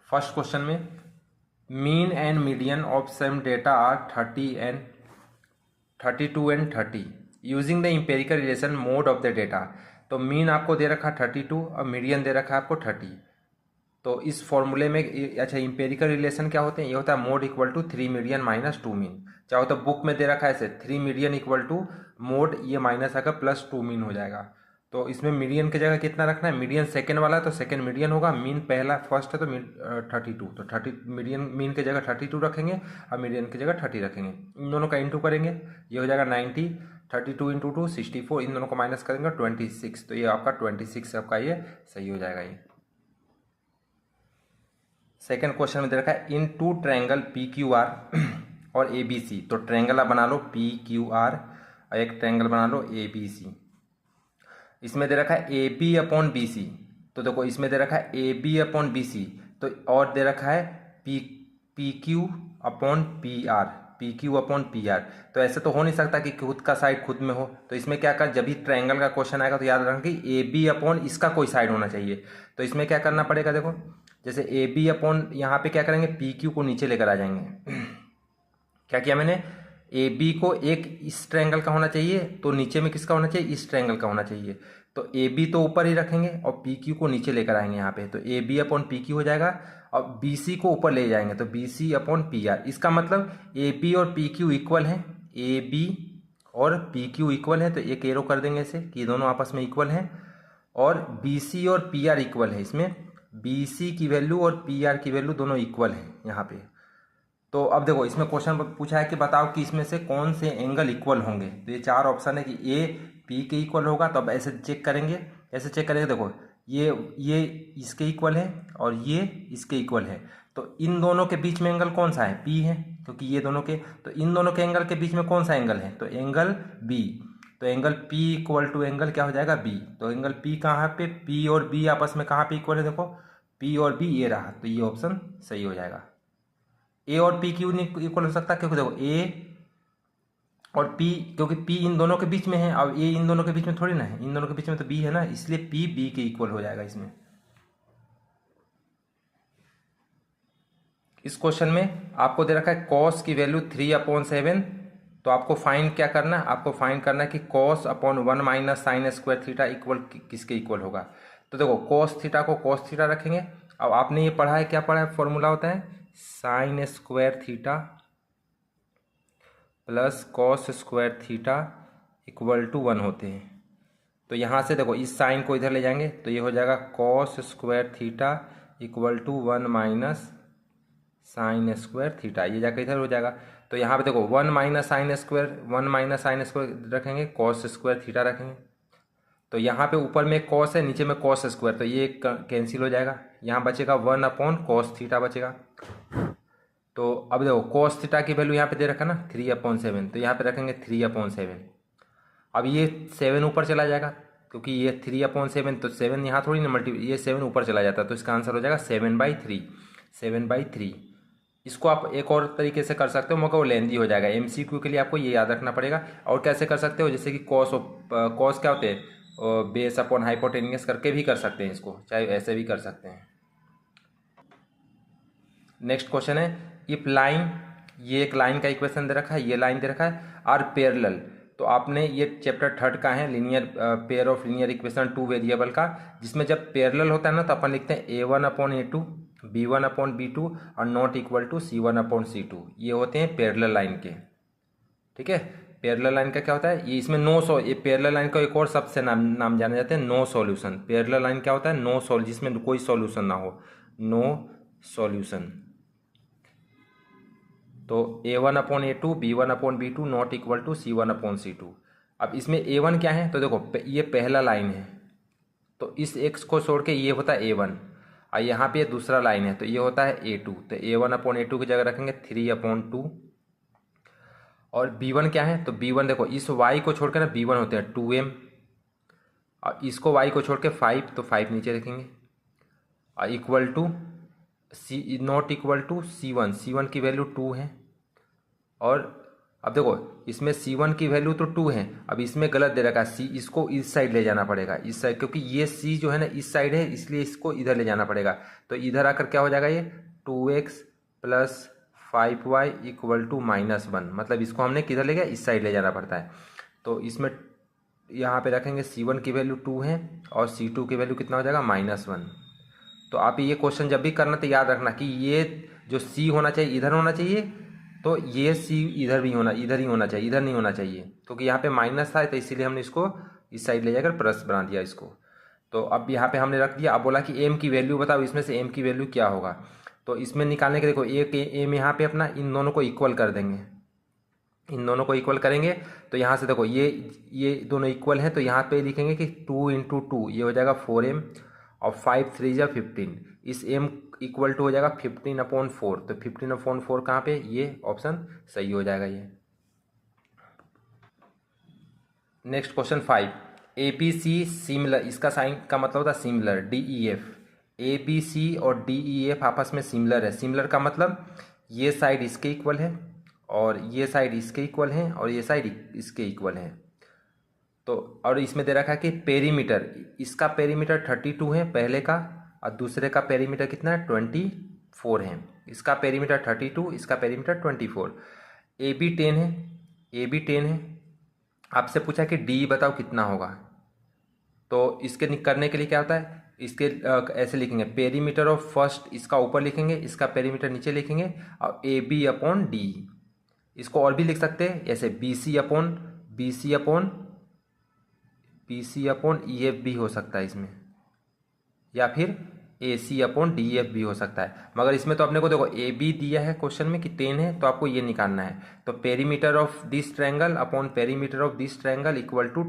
First question में mean and median of some data are 32 एंड 30 using the empirical relation mode of the data. तो mean आपको दे रखा 32 और मीडियन दे रखा है आपको 30। तो इस फॉर्मूले में अच्छा इम्पेरिकल रिलेशन क्या होते हैं, ये होता है mode equal to 3 median minus 2 mean. चाहो तो बुक में दे रखा है ऐसे 3 मीडियन इक्वल टू मोड ये माइनस आकर प्लस 2 मीन हो जाएगा। तो इसमें मीडियन की जगह कितना रखना है, मीडियन सेकंड वाला है तो सेकंड मीडियन होगा, मीन पहला फर्स्ट है तो 32, तो 30 मीडियन मीन की जगह 32 रखेंगे और मीडियन की जगह 30 रखेंगे। इन दोनों का इंटू करेंगे, ये हो जाएगा 90, 32 इंटू 2 64, इन दोनों को माइनस करेंगे 26। तो ये आपका 26 आपका ये सही हो जाएगा। ये सेकेंड क्वेश्चन में दे रखा है in two triangle P Q R और ए बी सी। तो ट्रायंगल आप बना लो पी क्यू आर और एक ट्रायंगल बना लो ए बी सी। इसमें दे रखा है A B upon B C. तो देखो इसमें दे रखा है A B upon B C, तो और दे रखा है P Q upon P R, P Q upon P R. तो ऐसे तो हो नहीं सकता कि खुद का साइड खुद में हो। तो इसमें क्या कर, जब भी ट्रायंगल का क्वेश्चन आएगा तो याद रखना कि ए बी अपॉन इसका कोई साइड होना चाहिए। तो इसमें क्या करना पड़ेगा, देखो जैसे ए बी अपॉन यहाँ पे क्या करेंगे, पी क्यू को नीचे लेकर आ जाएंगे। क्या किया मैंने, ए बी को एक इस ट्रायंगल का होना चाहिए तो नीचे में किसका होना चाहिए, इस ट्रायंगल का होना चाहिए। तो ए बी तो ऊपर ही रखेंगे और पी क्यू को नीचे लेकर आएंगे यहाँ पे। तो A B upon P Q हो जाएगा और बी सी को ऊपर ले जाएंगे तो B C upon P R. इसका मतलब ए बी और पी क्यू इक्वल है, ए बी और पी क्यू इक्वल है तो एक एरो कर देंगे ऐसे कि ये दोनों आपस में इक्वल हैं। और बी सी और पी आर इक्वल है, इसमें बी सी की वैल्यू और पी आर की वैल्यू दोनों इक्वल हैं यहाँ पे। तो अब देखो इसमें क्वेश्चन पूछा है कि बताओ कि इसमें से कौन से एंगल इक्वल होंगे। तो ये चार ऑप्शन है कि ए पी के इक्वल होगा। तो अब ऐसे चेक करेंगे, ऐसे चेक करेंगे, देखो ये इसके इक्वल है और ये इसके इक्वल है। तो इन दोनों के बीच में एंगल कौन सा है, पी है, क्योंकि ये दोनों के, तो इन दोनों के एंगल के बीच में कौन सा एंगल है, तो एंगल बी। तो angle P equal to angle क्या हो जाएगा, बी। तो एंगल पी कहाँ पे, पी और बी आपस में कहाँ पे इक्वल है, देखो पी और बी ये रहा। तो ये ऑप्शन सही हो जाएगा। ए और पी क्यों नहीं इक्वल हो सकता, क्योंकि देखो ए और पी, क्योंकि पी इन दोनों के बीच में है, अब ए इन दोनों के बीच में थोड़ी ना है, इन दोनों के बीच में तो बी है ना, इसलिए पी बी के इक्वल हो जाएगा इसमें। इस क्वेश्चन में आपको दे रखा है कॉस की वैल्यू 3/7। तो आपको फाइंड क्या करना है, आपको फाइंड करना है कि cos upon 1 minus sine square theta equal किसके इक्वल होगा। तो देखो कॉस थीटा को कॉस थीटा रखेंगे। अब आपने ये पढ़ा है, क्या पढ़ा है, फॉर्मूला होता है sine square theta plus cos square theta equal to 1 होते हैं। तो यहाँ से देखो इस साइन को इधर ले जाएंगे तो ये हो जाएगा cos square theta equal to 1 minus sine square theta, ये जाकर इधर हो जाएगा। तो यहाँ पे देखो 1 माइनस साइन स्क्वायर रखेंगे, कॉस स्क्वायर थीटा रखेंगे। तो यहाँ पे ऊपर में कॉस है, नीचे में कॉस स्क्वायर, तो ये कैंसिल हो जाएगा। यहाँ बचेगा 1 अपॉन कॉस थीटा बचेगा। तो अब देखो कॉस थीटा की वैल्यू यहाँ पे दे रखा ना 3/7, तो यहाँ पे रखेंगे 3/7। अब ये 7 ऊपर चला जाएगा क्योंकि ये 3/7, तो 7 यहाँ थोड़ी ना ये 7 ऊपर चला जाता है, तो इसका आंसर हो जाएगा 7/3, 7/3। इसको आप एक और तरीके से कर सकते हो, मगर वो लेंदी हो जाएगा। एमसीक्यू के लिए आपको ये याद रखना पड़ेगा। और कैसे कर सकते हो, जैसे कि कॉस क्या होते हैं, बेस अपॉन हाइपोटेनियस करके भी कर सकते हैं इसको, चाहे ऐसे भी कर सकते हैं। नेक्स्ट क्वेश्चन है इफ लाइन, ये एक लाइन का इक्वेशन दे रखा है, ये लाइन दे रखा है आर पैरेलल। तो आपने ये चैप्टर 3 का है linear pair of linear equation 2 variable का, जिसमें जब पैरेलल होता है ना तो अपन लिखते हैं A1/A2 B1/B2 और नॉट इक्वल टू C1/C2। ये होते हैं पैरेलल लाइन के, ठीक है। पैरेलल लाइन का क्या होता है, ये इसमें ये पैरेलल लाइन का एक और सबसे नाम जाने जाते हैं नो सॉल्यूशन। पैरेलल लाइन क्या होता है, नो सॉल्यूशन, जिसमें कोई सॉल्यूशन ना हो, नो सॉल्यूशन। तो A1/A2 B1/B2 not equal to C1/C2। अब इसमें A1 क्या है, तो देखो ये पहला लाइन है तो इस x को छोड़ के ये होता है A1, और यहाँ पे दूसरा लाइन है तो ये होता है A2। तो A1/A2 की जगह रखेंगे 3/2। और B1 क्या है, तो B1 देखो इस y को छोड़ कर ना B1 होते हैं 2m, और इसको y को छोड़ के 5, तो 5 नीचे रखेंगे, और equal to not equal to C1, C1 की वैल्यू 2 है। और अब देखो इसमें C1 की वैल्यू तो 2 है, अब इसमें गलत दे रखा है C, इसको इस साइड ले जाना पड़ेगा, इस साइड, क्योंकि ये C जो है ना इस साइड है, इसलिए इसको इधर ले जाना पड़ेगा। तो इधर आकर क्या हो जाएगा, ये 2x plus 5y equal to -1, मतलब इसको हमने किधर ले गया, इस साइड ले जाना पड़ता है। तो इसमें यहाँ पे रखेंगे C1 की वैल्यू 2 है और C2 की वैल्यू कितना हो जाएगा, -1। तो आप ये क्वेश्चन जब भी करना तो याद रखना कि ये जो C होना चाहिए इधर होना चाहिए, तो ये C इधर ही होना चाहिए, इधर नहीं होना चाहिए, क्योंकि यहाँ पे माइनस था तो इसीलिए हमने इसको इस साइड ले जाकर प्लस बना दिया इसको। तो अब यहाँ पे हमने रख दिया। अब बोला कि m की वैल्यू बताओ, इसमें से m की वैल्यू क्या होगा। तो इसमें निकालने के देखो एक m यहाँ पे अपना इन दोनों को इक्वल कर देंगे, इन दोनों को इक्वल करेंगे तो यहाँ से देखो ये दोनों इक्वल हैं, तो यहाँ पे लिखेंगे कि 2 × 2 ये हो जाएगा 4m और 5 3 जा 15, इस m इक्वल टू हो जाएगा 15/4। तो 15/4 कहाँ पे, ये ऑप्शन सही हो जाएगा ये। नेक्स्ट क्वेश्चन 5, ABC सिमिलर, इसका साइन का मतलब होता है सिमिलर, DEF, ABC और DEF आपस में सिमिलर है। सिमिलर का मतलब ये साइड इसके इक्वल है और ये साइड इसके इक्वल है और ये साइड इसके इक्वल है। तो और इसमें दे रखा है कि पेरीमीटर, इसका पेरीमीटर 32 है पहले का, और दूसरे का पेरीमीटर कितना है, 24 है। इसका पेरीमीटर 32, इसका पेरीमीटर 24। AB 10 है, AB 10 है। आपसे पूछा कि D बताओ कितना होगा। तो इसके करने के लिए क्या होता है, इसके ऐसे लिखेंगे, पेरीमीटर ऑफ फर्स्ट इसका ऊपर लिखेंगे, इसका पेरीमीटर नीचे लिखेंगे, और AB/D। इसको और भी लिख सकते हैं ऐसे, BC/EF भी हो सकता है इसमें, या फिर AC/DF भी हो सकता है। मगर इसमें तो अपने को देखो AB दिया है क्वेश्चन में कि 10 है, तो आपको ये निकालना है। तो perimeter of this triangle upon perimeter of this triangle equal to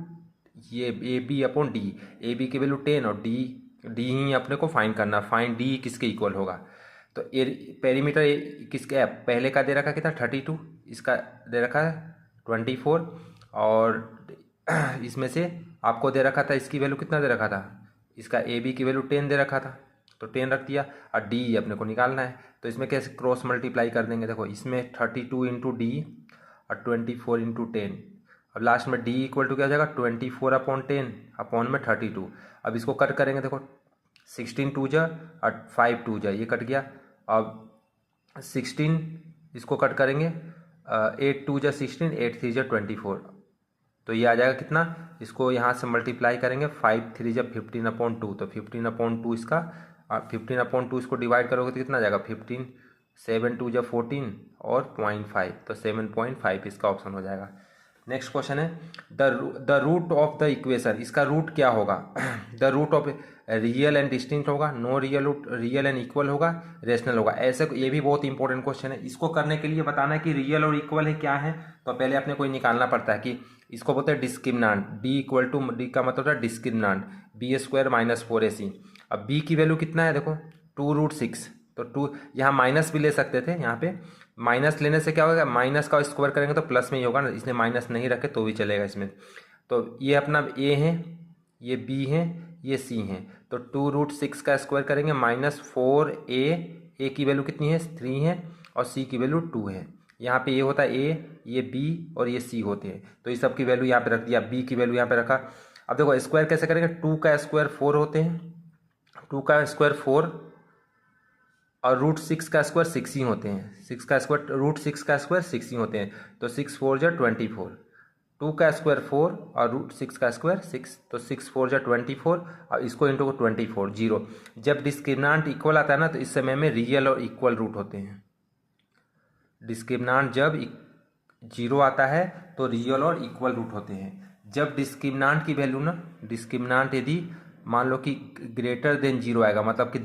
ये AB/D। AB की वैल्यू 10 और D ही अपने को फाइंड करना, फाइंड D किसके इक्वल होगा। तो पेरीमीटर किसके, पहले का दे रखा कितना 32, इसका दे रखा है 24, और इसमें से आपको दे रखा था, इसकी वैल्यू कितना दे रखा था, इसका AB की वैल्यू 10 दे रखा था, तो 10 रख दिया, और D अपने को निकालना है। तो इसमें कैसे क्रॉस मल्टीप्लाई कर देंगे, देखो इसमें 32 × D और 24 × 10, अब लास्ट में D इक्वल टू क्या हो जाएगा, 24/10 अपॉन में 32। अब इसको कट करेंगे, देखो 16 2 जा और 5 2 जा, ये कट गया। अब 16 इसको कट करेंगे, 8 2 जा 16, 8 3 जा 24, तो ये आ जाएगा कितना, इसको यहाँ से मल्टीप्लाई करेंगे, 5 3 जब 15/2, तो 15/2 इसका, 15/2 इसको डिवाइड करोगे तो कितना आ जाएगा 15, 7 2 जब 14 और 0.5, तो 7.5 इसका ऑप्शन हो जाएगा। नेक्स्ट क्वेश्चन है, the root of the equation, इसका रूट क्या होगा। The root of real and distinct होगा, no real root, real and equal होगा, रेशनल होगा। ऐसे ये भी बहुत इंपॉर्टेंट क्वेश्चन है। इसको करने के लिए बताना है कि रियल और इक्वल है क्या है, तो पहले अपने को निकालना पड़ता है कि इसको बोलते हैं डिस्क्रिमिनांट। D इक्वल टू, D का मतलब होता है डिस्क्रिमिनांट, B² - 4AC। अब B की वैल्यू कितना है, देखो 2√6, तो 2 यहाँ माइनस भी ले सकते थे, यहाँ पे माइनस लेने से क्या होगा, माइनस का स्क्वायर करेंगे तो प्लस में ही होगा ना, इसलिए माइनस नहीं रखे तो भी चलेगा इसमें। तो ये अपना A है, ये B है, ये C है, तो 2√6 का स्क्वायर करेंगे -4A, A की वैल्यू कितनी है 3 है और C की वैल्यू 2 है। यहाँ पे ये होता है A, ये B और ये C होते हैं, तो इस सब की वैल्यू यहाँ पे रख दिया, B की वैल्यू यहाँ पे रखा। अब देखो स्क्वायर कैसे करेंगे, 2 का स्क्वायर 4 होते हैं, 2 का स्क्वायर 4 और √6 का स्क्वायर 6 ही होते हैं, 6 का स्क्वायर √6 का स्क्वायर 6 ही होते हैं, तो 6 4 जा 24, 2 का स्क्वायर 4 और √6 का स्क्वायर 6, तो 6 4 जा 24 और इसको इंटू 24 0। जब डिस्क्रिमिनांट इक्वल आता है ना, तो इस समय में रियल और इक्वल रूट होते हैं। डिस्क्रिमिनांट जब 0 आता है तो रियल और इक्वल रूट होते हैं। जब डिस्क्रिमिनांट की वैल्यू ना, डिस्क्रिमिनांट यदि मान लो कि ग्रेटर देन 0 आएगा, मतलब कि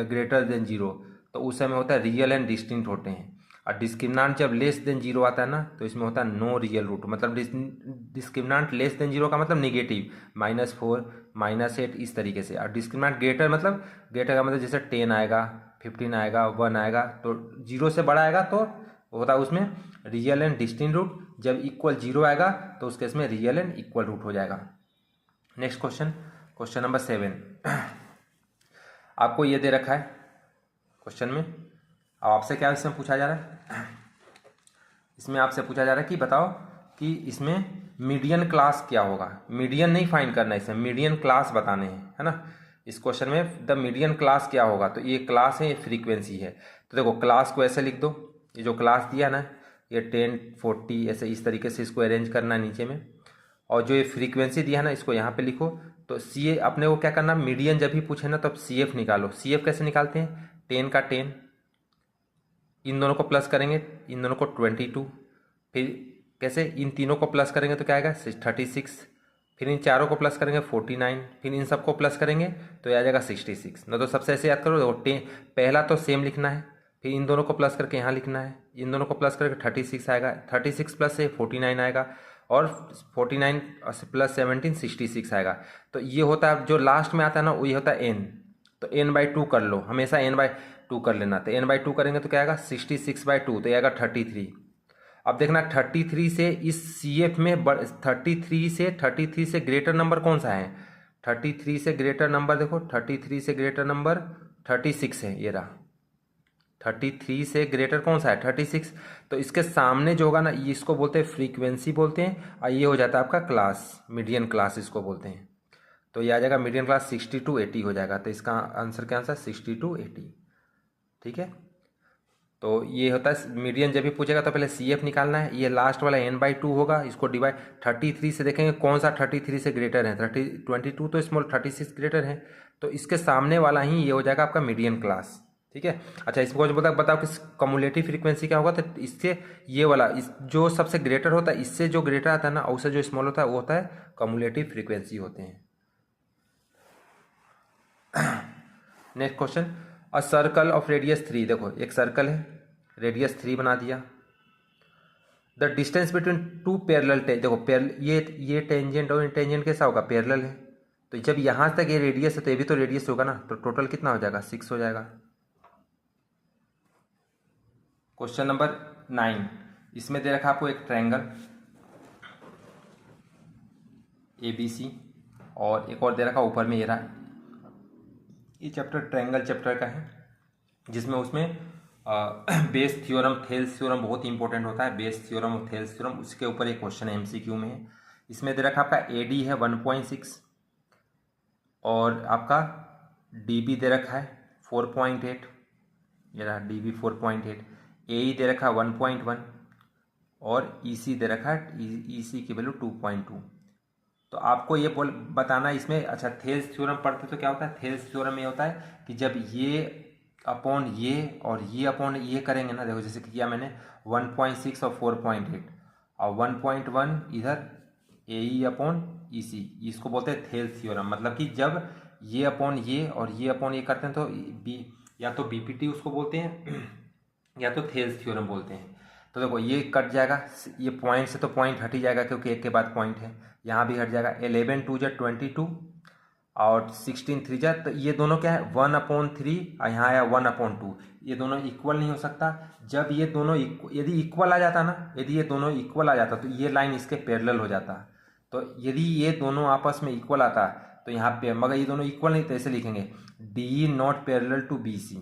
ग्रेटर देन 0, तो उस समय होता है रियल एंड डिस्टिंक्ट होते हैं। और डिस्क्रिमिनांट जब लेस देन 0 आता है ना, तो इसमें होता है नो रियल रूट, मतलब डिस्क्रिमिनांट लेस देन 0 का मतलब नेगेटिव, -4 -8 इस तरीके से। और डिस्क्रिमिनांट ग्रेटर मतलब, ग्रेटर का मतलब जैसे 10 आएगा, 15 आएगा, 1 आएगा, तो 0 से बड़ा आएगा तो होता है उसमें रियल एंड डिस्टिंक्ट रूट। जब इक्वल 0 आएगा तो उस केस में रियल एंड इक्वल रूट हो जाएगा। नेक्स्ट क्वेश्चन, क्वेश्चन नंबर 7, आपको ये दे रखा है क्वेश्चन में, अब आपसे क्या इसमें पूछा जा रहा है, इसमें आपसे पूछा जा रहा है कि बताओ कि इसमें मीडियन क्लास क्या होगा। मीडियन नहीं फाइंड करना है, इसमें मीडियन क्लास बताने हैं, है ना। इस क्वेश्चन में द मीडियन क्लास क्या होगा, तो ये क्लास है, ये फ्रीक्वेंसी है। तो देखो क्लास को ऐसे लिख दो, ये जो क्लास दिया ना ये 10 40 ऐसे इस तरीके से इसको अरेंज करना नीचे में, और जो ये फ्रीक्वेंसी दिया है ना इसको यहाँ पे लिखो। तो सी ए अपने को क्या करना, मीडियन जब भी पूछे ना तो अब सी एफ निकालो। सी एफ कैसे निकालते हैं, 10 का 10, इन दोनों को प्लस करेंगे, इन दोनों को 22, फिर कैसे इन तीनों को प्लस करेंगे तो क्या आएगा 36, फिर इन चारों को प्लस करेंगे 49, फिर इन सबको प्लस करेंगे तो ये आ जाएगा 66। ना तो सबसे ऐसे याद करो, देखो पहला तो सेम लिखना है, फिर इन दोनों को प्लस करके यहाँ लिखना है, इन दोनों को प्लस करके 36 आएगा, 36 प्लस से 49 आएगा, और 49 प्लस 17 66 आएगा। तो ये होता है जो लास्ट में आता है ना वो ये होता है n, तो n/2 कर लो, हमेशा n/2 कर लेना। तो n/2 करेंगे तो क्या आएगा 66/2, तो ये आएगा 33। अब देखना 33 से इस CF में 33 से ग्रेटर नंबर कौन सा है, 33 से ग्रेटर नंबर देखो, 33 से ग्रेटर नंबर 36 है, ये रहा 33 से ग्रेटर कौन सा है 36। तो इसके सामने जो होगा ना ये इसको बोलते हैं फ्रीक्वेंसी बोलते हैं, और ये हो जाता है आपका क्लास, मीडियन क्लास इसको बोलते हैं। तो ये आ जाएगा मीडियन क्लास 60 to 80 हो जाएगा। तो इसका आंसर क्या आंसर 60 to 80, ठीक है। तो ये होता है मीडियन जब भी पूछेगा तो पहले CF निकालना है, ये लास्ट वाला n/2 होगा, इसको डिवाइड 33 से देखेंगे कौन सा 33 से ग्रेटर है, 22 तो स्मॉल, 36 ग्रेटर है, तो इसके सामने वाला ही ये हो जाएगा आपका मीडियन क्लास, ठीक है। अच्छा इसको जो बताओ कि कम्युलेटिव फ्रीक्वेंसी क्या होगा, तो इससे ये वाला जो सबसे ग्रेटर होता है, इससे जो ग्रेटर आता है ना उससे जो स्मॉल होता है वो होता है कम्युलेटिव फ्रीक्वेंसी होते हैं। Next question, a circle of radius 3, देखो एक सर्कल है, रेडियस 3 बना दिया। The distance between two parallel देखो ये टेंजेंट और टेंजेंट कैसा होगा, पैरेलल है। तो जब यहाँ तक ये रेडियस है तो ये भी तो रेडियस होगा ना, तो टोटल कितना हो जाएगा 6 हो जाएगा। क्वेश्चन नंबर 9, इसमें दे रखा आपको एक ट्रायंगल ABC, और एक और दे रखा ऊपर में ये रहा। ये चैप्टर ट्रायंगल चैप्टर का है, जिसमें उसमें बेस थ्योरम, थेल्स थ्योरम बहुत इंपॉर्टेंट होता है, बेस थ्योरम और थेल्स थ्योरम, उसके ऊपर एक क्वेश्चन है MCQ में है। इसमें दे रखा आपका AD है 1.6, और आपका DB दे रखा है 4.8, ये रहा DB 4.8, AE दे रखा है 1.1, और EC दे रखा है, EC की वैल्यू 2.2। तो आपको ये बताना इसमें, अच्छा थेल्स थ्योरम पढ़ते तो क्या होता है, थेल्स थ्योरम ये होता है कि जब ये अपॉन ये और ये अपॉन ये करेंगे ना, देखो जैसे कि किया मैंने 1.6 और 4.8 और 1.1 इधर AE अपॉन EC, इसको बोलते हैं थेल्स थ्योरम। मतलब कि जब ये अपॉन ये और ये अपॉन ये करते हैं तो या तो BPT उसको बोलते हैं या तो थेल्स थ्योरम बोलते हैं। तो देखो ये कट जाएगा, ये पॉइंट से तो पॉइंट हट ही जाएगा क्योंकि एक के बाद पॉइंट है, यहाँ भी हट जाएगा। 11 2 जा 22 और 16 3 जा, तो ये दोनों क्या है 1/3 और यहाँ आया 1/2, ये दोनों इक्वल नहीं हो सकता। जब ये दोनों यदि इक्वल आ जाता ना, यदि ये दोनों इक्वल आ जाता तो ये लाइन इसके पैरेलल हो जाता। तो यदि ये दोनों आपस में इक्वल आता तो यहाँ पे, मगर ये दोनों इक्वल नहीं तो ऐसे लिखेंगे DE not parallel to BC।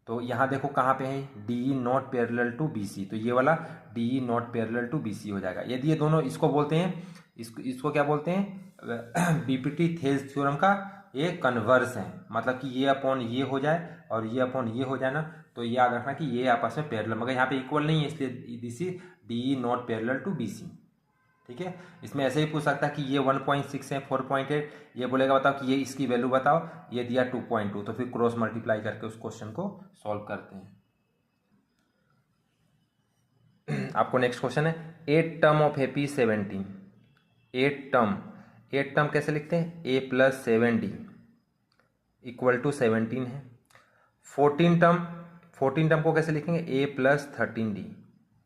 तो यहाँ देखो कहाँ पे है DE not parallel to BC, तो ये वाला DE not parallel to BC हो जाएगा। यदि ये दोनों, इसको बोलते हैं, इसको क्या बोलते हैं BPT थेल्स थ्योरम का ये कन्वर्स है। मतलब कि ये अपॉन ये हो जाए और ये अपॉन ये हो जाए ना, तो याद रखना कि ये आपस में पैरेलल, मगर यहाँ पे इक्वल नहीं है, इसलिए this is DE not parallel to BC, ठीक है। इसमें ऐसे ही पूछ सकता है कि ये 1.6 है 4.8, ये बोलेगा बताओ कि ये इसकी वैल्यू बताओ, ये दिया 2.2, तो फिर क्रॉस मल्टीप्लाई करके उस क्वेश्चन को सॉल्व करते हैं। आपको नेक्स्ट क्वेश्चन है 8 टर्म ऑफ AP 17, 8 टर्म कैसे लिखते हैं, A + 7D इक्वल टू 17 है। 14 टर्म को कैसे लिखेंगे, A + 13D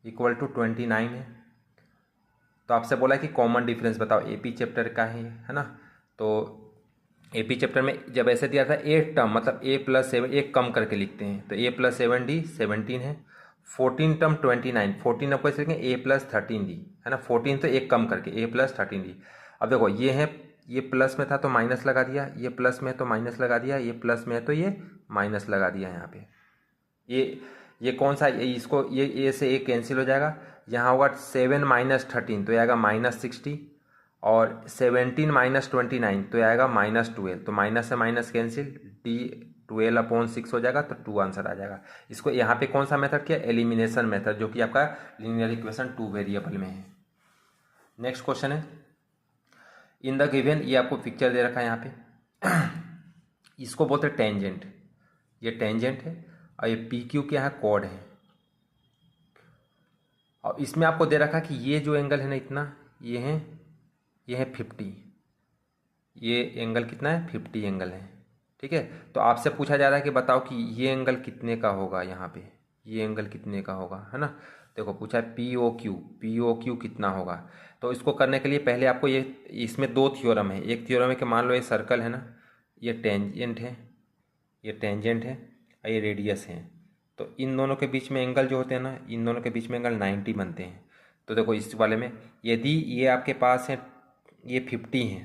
इक्वल टू 29 है। तो आपसे बोला कि कॉमन डिफरेंस बताओ, AP चैप्टर का है ना। तो AP चैप्टर में जब ऐसे दिया था 8 टर्म, मतलब A + 7, एक कम करके लिखते हैं, तो A + 7D 17 है। 14 टर्म 29, 14 आपको ऐसे लिखेंगे A + 13D, है ना। 14 तो एक कम करके A + 13D। अब देखो ये है, ये प्लस में था तो माइनस लगा दिया, ये प्लस में है तो माइनस लगा दिया, ये प्लस में है तो ये माइनस लगा दिया। यहाँ पे ये कौन सा, इसको ये ए से ए कैंसिल हो जाएगा, यहाँ होगा 7 माइनस 13 तो आएगा -60, और 17 माइनस 29 तो आएगा -12, तो माइनस से माइनस कैंसिल, डी 12/6 हो जाएगा, तो 2 आंसर आ जाएगा। इसको यहाँ पे कौन सा मेथड किया, एलिमिनेशन मेथड, जो कि आपका लीनियर इक्वेशन 2 वेरिएबल में है। नेक्स्ट क्वेश्चन है, इन द गिवन, ये आपको पिक्चर दे रखा है यहाँ पे इसको बोलते हैं टेंजेंट, ये टेंजेंट है, और ये पी क्यू क्या है, कॉर्ड है, और इसमें आपको दे रखा कि ये जो एंगल है ना इतना, ये है 50, ये एंगल कितना है, 50 एंगल है, ठीक है। तो आपसे पूछा जा रहा है कि बताओ कि ये एंगल कितने का होगा, यहाँ पे ये एंगल कितने का होगा, है ना। देखो पूछा है पी ओ क्यू कितना होगा। तो इसको करने के लिए पहले आपको ये, इसमें 2 थ्योरम है। एक थ्योरम है कि मान लो ये सर्कल है ना, ये टेंजेंट है, ये टेंजेंट है और ये रेडियस है, तो इन दोनों के बीच में एंगल जो होते हैं ना, इन दोनों के बीच में एंगल 90 बनते हैं। तो देखो इस वाले में यदि ये आपके पास है, ये 50 है,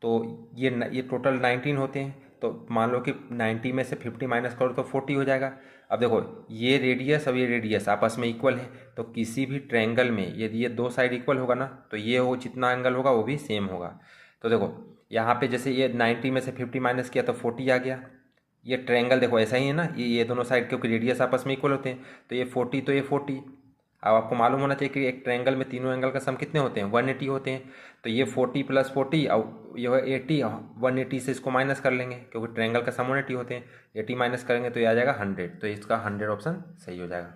तो ये टोटल 19 होते हैं, तो मान लो कि 90 में से 50 माइनस करो तो 40 हो जाएगा। अब देखो ये रेडियस और ये रेडियस आपस में इक्वल है, तो किसी भी ट्रायंगल में यदि ये 2 साइड इक्वल होगा ना, तो ये हो जितना एंगल होगा वो भी सेम होगा। तो देखो यहाँ पे जैसे ये 90 में से 50 माइनस किया तो 40 आ गया। ये ट्रायंगल देखो ऐसा ही है ना, ये दोनों साइड क्योंकि रेडियस आपस में इक्वल होते हैं, तो ये 40 तो ये 40। अब आपको मालूम होना चाहिए कि एक ट्रायंगल में तीनों एंगल का सम कितने होते हैं, 180 होते हैं। तो ये 40 + 40 और ये 80, 180 से इसको माइनस कर लेंगे क्योंकि ट्रायंगल का सम 180 होते हैं, 80 माइनस करेंगे तो ये आ जाएगा 100, तो इसका 100 ऑप्शन सही हो जाएगा।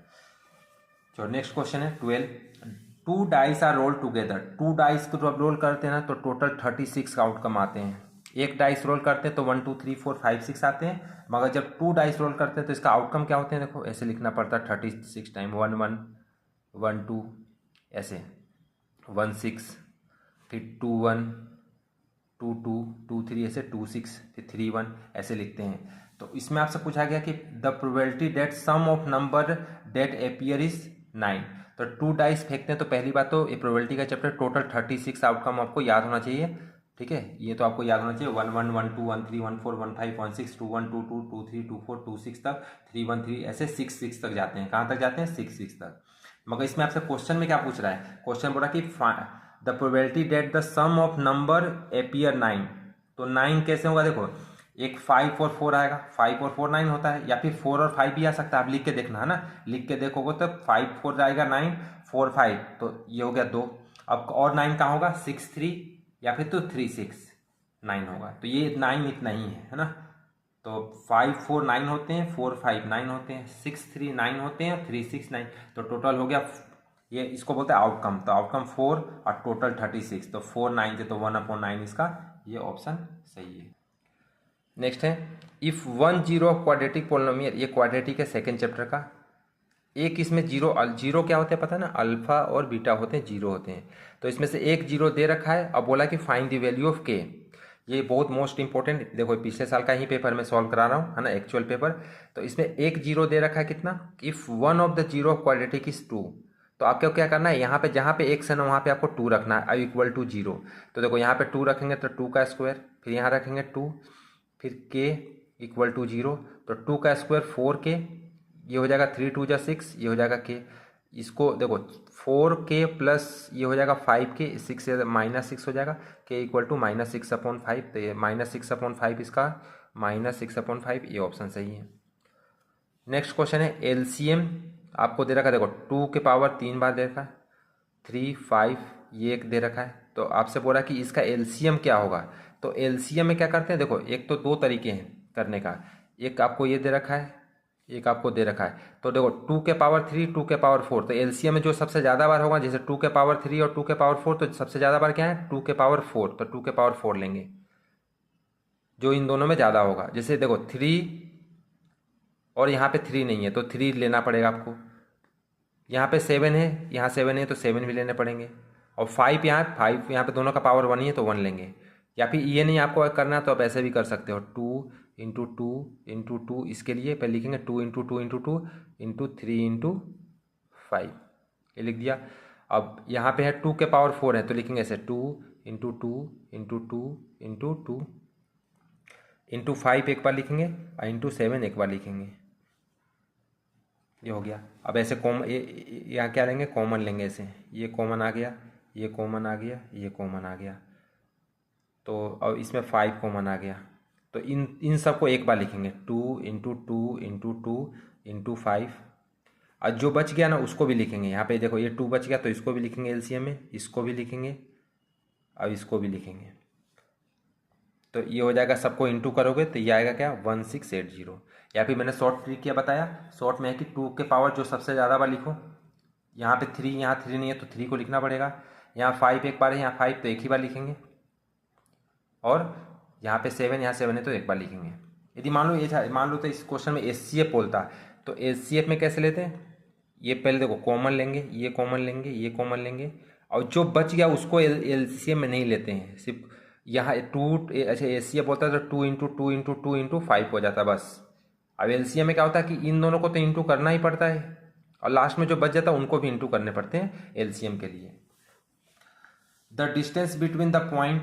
चलो नेक्स्ट क्वेश्चन है 12, 2 dice are roll together. 2 dice को जब रोल करते हैं ना तो टोटल 36 का आउटकम आते हैं। एक डाइस रोल करते हैं तो 1 2 3 4 5 6 आते हैं, मगर जब 2 डाइस रोल करते हैं तो इसका आउटकम क्या होते हैं, देखो ऐसे लिखना पड़ता है 36 टाइम, 1 1 1 2 ऐसे 1 6, फिर 2 1 2 2 2 3 ऐसे 2 6, फिर 3 1 ऐसे लिखते हैं। तो इसमें आपसे पूछा गया कि the probability that sum of number that appear is 9। तो 2 डाइस फेंकते हैं तो पहली बात तो ये प्रोबेबिलिटी का चैप्टर टोटल 36 आउटकम आपको याद होना चाहिए, ठीक है। ये तो आपको याद होना चाहिए 1 1 1 2 1 3 1 4 1 5 1 6 2 1 2 2 2 3 2 4 2 6 तक, 3 1 3 ऐसे 6 6 तक जाते हैं। कहाँ तक जाते हैं, 6 6 तक। मगर इसमें आपसे क्वेश्चन में क्या पूछ रहा है, क्वेश्चन बोला कि the probability that the sum of number appear 9। तो 9 कैसे होगा, देखो एक 5 और 4 आएगा, 5 और 4 9 होता है, या फिर 4 और 5 भी आ सकता है। आप लिख के देखना है ना, लिख के देखोगे तो 5 4 जाएगा 9, 4 5, तो ये हो गया 2। अब और 9 कहाँ होगा, 6 3, या फिर तो 3 6 9 होगा। तो ये 9 इतना ही है ना। तो 5 4 9 होते हैं, 4 5 9 होते हैं, 6 3 9 होते हैं, 3 6 9, तो टोटल हो गया, ये इसको बोलते हैं आउटकम। तो आउटकम 4 और टोटल 36, तो 4 9 थे तो 1/9 इसका ये ऑप्शन सही है। नेक्स्ट है इफ 1 0 क्वाड्रेटिक पोलिनोमियल, ये क्वाड्रेटिक है सेकेंड चैप्टर का। एक इसमें जीरो क्या होते हैं पता है ना, अल्फा और बीटा होते हैं, जीरो होते हैं। तो इसमें से एक जीरो दे रखा है, अब बोला कि फाइंड द वैल्यू ऑफ के। ये बहुत मोस्ट इंपॉर्टेंट, देखो पिछले साल का ही पेपर में सॉल्व करा रहा हूँ, है ना, एक्चुअल पेपर। तो इसमें एक जीरो दे रखा है कितना, if 1 of the zero of quadratic is 2। तो आपको क्या करना है, यहाँ पे जहाँ पे एक्स है ना वहाँ पे आपको 2 रखना है, आई इक्वल टू 0। तो देखो यहाँ पे 2 रखेंगे तो 2 का स्क्वायर, फिर यहाँ रखेंगे 2, फिर के इक्वल टू 0, तो 2 का स्क्वायर 4k, ये हो जाएगा 3 2 जा 6, ये हो जाएगा k। इसको देखो 4k प्लस ये हो जाएगा 5k, 6 से -6 हो जाएगा, k इक्वल टू -6/5। तो ये -6/5 इसका -6/5, ये ऑप्शन सही है। नेक्स्ट क्वेश्चन है एलसीएम आपको दे रखा है, देखो 2 के पावर 3 बार दे रखा है, 3 5 ये एक दे रखा है। तो आपसे बोला कि इसका एलसीएम क्या होगा। तो एलसीएम में क्या करते हैं, देखो एक तो 2 तरीके हैं करने का, एक आपको ये दे रखा है, एक आपको दे रखा है। तो देखो 2 के पावर 3 2 के पावर 4, तो एलसीएम में जो सबसे ज़्यादा बार होगा, जैसे 2 के पावर 3 और 2 के पावर 4, तो सबसे ज़्यादा बार क्या है, 2 के पावर 4, तो 2 के पावर 4 लेंगे जो इन दोनों में ज़्यादा होगा। जैसे देखो 3 और यहाँ पे 3 नहीं है तो 3 लेना पड़ेगा आपको, यहाँ पे 7 है, यहाँ 7 है तो 7 भी लेने पड़ेंगे, और 5 यहाँ पे दोनों का पावर 1 ही है तो 1 लेंगे। या फिर ये नहीं आपको करना तो आप ऐसे भी कर सकते हो, 2 इंटू 2 इंटू 2, इसके लिए पहले लिखेंगे 2 इंटू 2 इंटू 2 इंटू 3 इंटू 5, ये लिख दिया। अब यहाँ पे है 2 के पावर 4 है तो लिखेंगे ऐसे 2 इंटू 2 इंटू 2 इंटू 2 इंटू 5 एक बार लिखेंगे और इंटू 7 एक बार लिखेंगे। ये हो गया। अब ऐसे कॉमन यहाँ क्या लेंगे, कॉमन लेंगे ऐसे, ये कॉमन आ गया, ये कॉमन आ गया, ये कॉमन आ गया, तो अब इसमें 5 कॉमन आ गया। तो इन सबको एक बार लिखेंगे, 2 × 2 × 2 × 5। और जो बच गया ना उसको भी लिखेंगे। यहाँ पे देखो ये 2 बच गया तो इसको भी लिखेंगे एलसीएम में, इसको भी लिखेंगे, अब इसको भी लिखेंगे। तो ये हो जाएगा, सबको इंटू करोगे तो ये आएगा क्या, 1680। या फिर मैंने शॉर्ट ट्रिक क्या बताया, शॉर्ट में है कि 2 के पावर जो सबसे ज़्यादा बार लिखो। यहाँ पे 3, यहाँ 3 नहीं है तो 3 को लिखना पड़ेगा। यहाँ 5 एक बार है, यहाँ 5 तो एक ही बार लिखेंगे। और यहाँ पे 7, यहाँ 7 है तो एक बार लिखेंगे। यदि मान लो तो इस क्वेश्चन में एचसीएफ बोलता तो एचसीएफ में कैसे लेते हैं, ये पहले देखो कॉमन लेंगे, ये कॉमन लेंगे, ये कॉमन लेंगे, और जो बच गया उसको एलसीएम में नहीं लेते हैं। सिर्फ यहाँ अच्छा एचसीएफ बोलता है तो 2 × 2 × 2 × 5 हो जाता है बस। अब एलसीएम में क्या होता है कि इन दोनों को तो इंटू करना ही पड़ता है, और लास्ट में जो बच जाता है उनको भी इंटू करने पड़ते हैं एलसीएम के लिए। The distance between the point,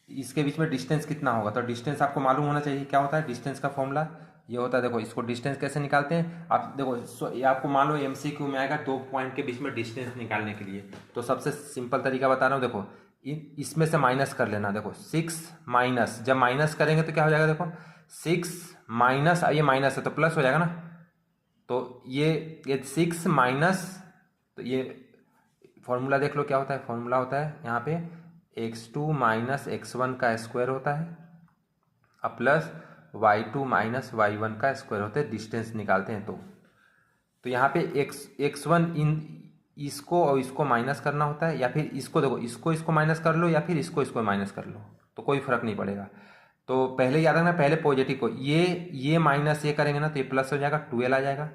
इसके बीच में डिस्टेंस कितना होगा, तो डिस्टेंस आपको मालूम होना चाहिए। क्या होता है डिस्टेंस का फॉर्मूला, ये होता है, देखो इसको डिस्टेंस कैसे निकालते हैं आप देखो। ये आपको मान लो एमसीक्यू में आएगा 2 पॉइंट के बीच में डिस्टेंस निकालने के लिए, तो सबसे सिंपल तरीका बता रहा हूँ। देखो इसमें से माइनस कर लेना, देखो 6 माइनस, जब माइनस करेंगे तो क्या हो जाएगा, देखो 6 माइनस, ये माइनस है तो प्लस हो जाएगा ना। तो ये 6 माइनस, तो ये फॉर्मूला देख लो क्या होता है, फॉर्मूला होता है यहाँ पे x2 माइनस x1 का स्क्वायर होता है, अब प्लस y2 माइनस y1 का स्क्वायर होता है, डिस्टेंस निकालते हैं तो यहाँ पे x1 इसको और इसको माइनस करना होता है, या फिर इसको देखो इसको माइनस कर लो, या फिर इसको माइनस कर लो, तो कोई फर्क नहीं पड़ेगा। तो पहले याद रखना, पहले पॉजिटिव को ये माइनस ये करेंगे ना तो ये प्लस हो जाएगा, 12 आ जाएगा,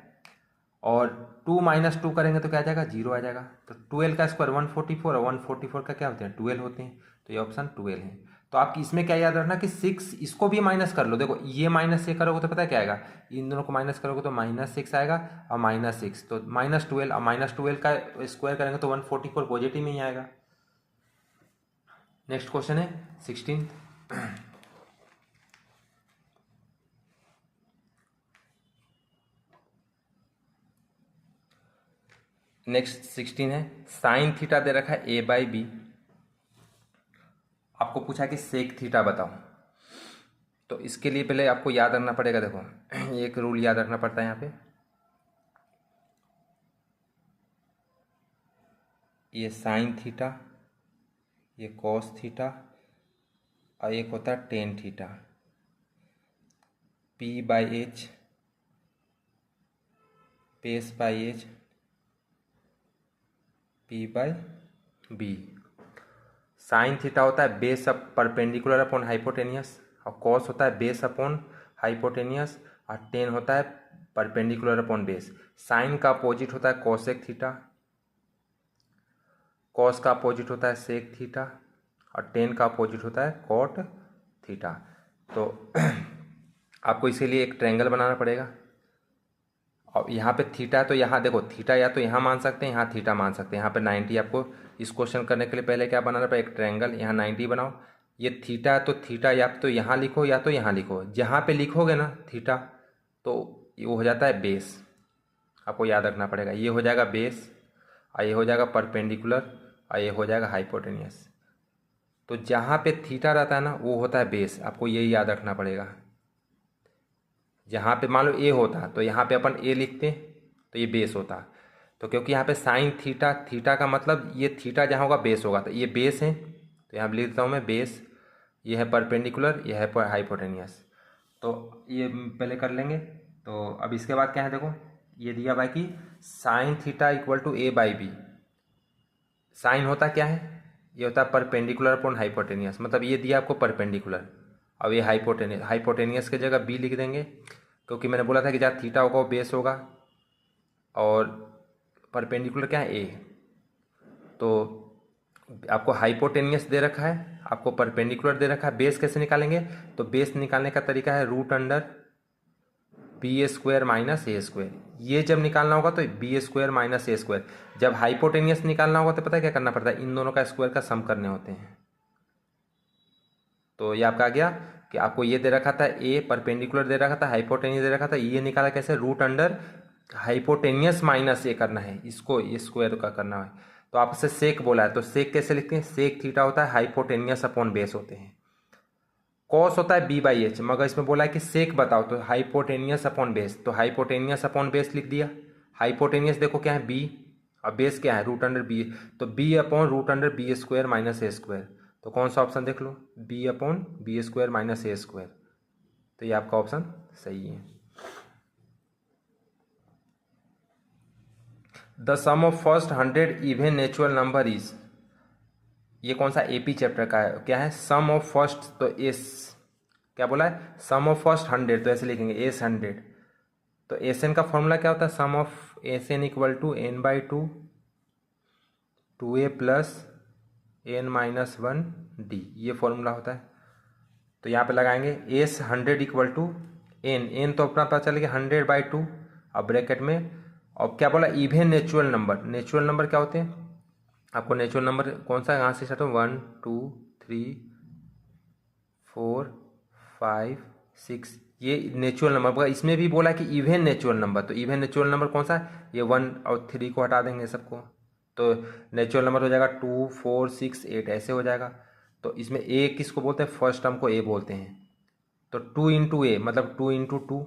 और 2 माइनस 2 करेंगे तो क्या आ जाएगा, 0 आ जाएगा। तो 12 का स्क्वायर 144, और 144 का क्या होते हैं, 12 होते हैं, तो ये ऑप्शन 12 है। तो आप इसमें क्या याद रखना कि 6 इसको भी माइनस कर लो, देखो ये माइनस ये करोगे तो पता है क्या आएगा, इन दोनों को माइनस करोगे तो -6 आएगा, और -6 तो -12, और -12 का स्क्वायर करेंगे तो 144 पॉजिटिव में ही आएगा। नेक्स्ट क्वेश्चन है 16। नेक्स्ट 16 है, साइन थीटा दे रखा है a/b, आपको पूछा कि सेक थीटा बताओ। तो इसके लिए पहले आपको याद रखना पड़ेगा, देखो एक रूल याद रखना पड़ता है यहाँ पे, ये साइन थीटा, ये कॉस थीटा, और एक होता है tan theta, p/h, base/h, p/b। Sine theta होता है base up perpendicular upon hypotenuse, और कॉस होता है बेस अपॉन हाइपोटेनियस, और टेन होता है परपेंडिकुलर अपॉन बेस। साइन का अपोजिट होता है कॉसेक थीटा, कॉस का अपोजिट होता है सेक थीटा, और टेन का अपोजिट होता है कॉट थीटा। तो आपको इसीलिए एक ट्रायंगल बनाना पड़ेगा, और यहाँ पे थीटा, तो यहाँ देखो थीटा या तो यहाँ मान सकते हैं, यहाँ थीटा मान सकते हैं। यहाँ पे 90, आपको इस क्वेश्चन करने के लिए पहले क्या बनाना पड़ेगा, एक ट्रायंगल, यहाँ 90 बनाओ। ये थीटा, तो थीटा या तो यहाँ लिखो या तो यहाँ लिखो, जहाँ पे लिखोगे ना थीटा तो ये हो जाता है बेस, आपको याद रखना पड़ेगा। ये हो जाएगा बेस, और ये हो जाएगा परपेंडिकुलर, और ये हो जाएगा हाइपोटेनियस। तो जहाँ पे थीटा रहता है ना वो होता है बेस, आपको यही याद रखना पड़ेगा। जहाँ पे मान लो ए होता तो यहाँ पे अपन ए लिखते तो ये बेस होता। तो क्योंकि यहाँ पे साइन थीटा, थीटा का मतलब ये थीटा जहाँ होगा बेस होगा, तो ये बेस है, तो यहाँ लिख देता हूँ मैं बेस। ये है परपेंडिकुलर, ये है हाइपोटेनियस। तो ये पहले कर लेंगे। तो अब इसके बाद क्या है, देखो ये दिया भाई कि sine theta equal to a/b। Sine होता क्या है, ये होता है परपेंडिकुलर अपॉन हाइपोटेनियस, मतलब ये दिया आपको परपेंडिकुलर, अब ये हाइपोटेनियस की जगह b लिख देंगे, क्योंकि मैंने बोला था कि जहाँ थीटा होगा वो बेस होगा, और परपेंडिकुलर क्या है a। तो आपको हाइपोटेनियस दे रखा है, आपको परपेंडिकुलर दे रखा है, बेस कैसे निकालेंगे, तो बेस निकालने का तरीका है √b² माइनस a²। ये जब निकालना होगा तो b² माइनस a²। जब हाइपोटेनियस निकालना होगा तो पता है क्या करना पड़ता है, इन दोनों का स्क्वायर का सम करने होते हैं। तो ये आपका आ गया कि आपको ये दे रखा था a, परपेंडिकुलर दे रखा था, हाइपोटेनियस दे रखा था, ये निकाला कैसे, √b² हाइपोटेनियस माइनस ए करना है, इसको ये स्क्वायर का करना है। तो आपसे सेक बोला है, तो सेक कैसे लिखते हैं, सेक थीटा होता है हाइपोटेनियस अपॉन बेस होते हैं। कॉस होता है बी बाई एच, मगर इसमें बोला है कि सेक बताओ, तो हाइपोटेनियस अपॉन बेस, तो हाइपोटेनियस अपॉन बेस लिख दिया। हाइपोटेनियस देखो क्या है बी, और बेस क्या है रूट अंडर बी, तो B upon root under B square minus A square. तो कौन सा ऑप्शन देख लो, B upon B square minus A square, तो ये आपका ऑप्शन सही है। The sum of first 100 even natural number is, ये कौन सा एपी चैप्टर का है, क्या है सम ऑफ फर्स्ट, तो एस क्या बोला है सम ऑफ फर्स्ट 100, तो ऐसे लिखेंगे एस 100। तो एस एन का फॉर्मूला क्या होता है, sum of S N equal to N by two 2a plus N minus 1 D, ये फॉर्मूला होता है। तो यहाँ पे लगाएंगे S 100 equal to N, N तो अपना पता चल गया 100 बाई 2, अब ब्रैकेट में, और क्या बोला even natural number, natural number क्या होते हैं आपको, नेचुरल नंबर कौन सा यहाँ से स्टार्ट हो 1 2 3 4 5 6, ये नेचुरल नंबर। इसमें भी बोला कि इवन नेचुरल नंबर, तो इवन नेचुरल नंबर कौन सा है, ये 1 और 3 को हटा देंगे सबको, तो नेचुरल नंबर हो जाएगा 2 4 6 8 ऐसे हो जाएगा। तो इसमें ए किसको बोलते हैं, फर्स्ट टर्म को ए बोलते हैं, तो 2 इंटू ए मतलब 2 इंटू 2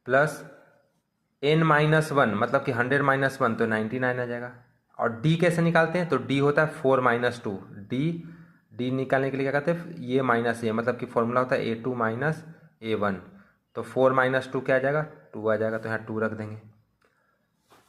प्लस एन माइनस 1 मतलब कि 100 माइनस 1 तो 99 आ जाएगा। और डी कैसे निकालते हैं, तो डी होता है 4 माइनस 2, डी निकालने के लिए क्या करते हैं, ये माइनस ए मतलब कि फॉर्मूला होता है A2 माइनस A1, तो 4 माइनस 2 क्या आ जाएगा 2 आ जाएगा, तो यहाँ 2 रख देंगे।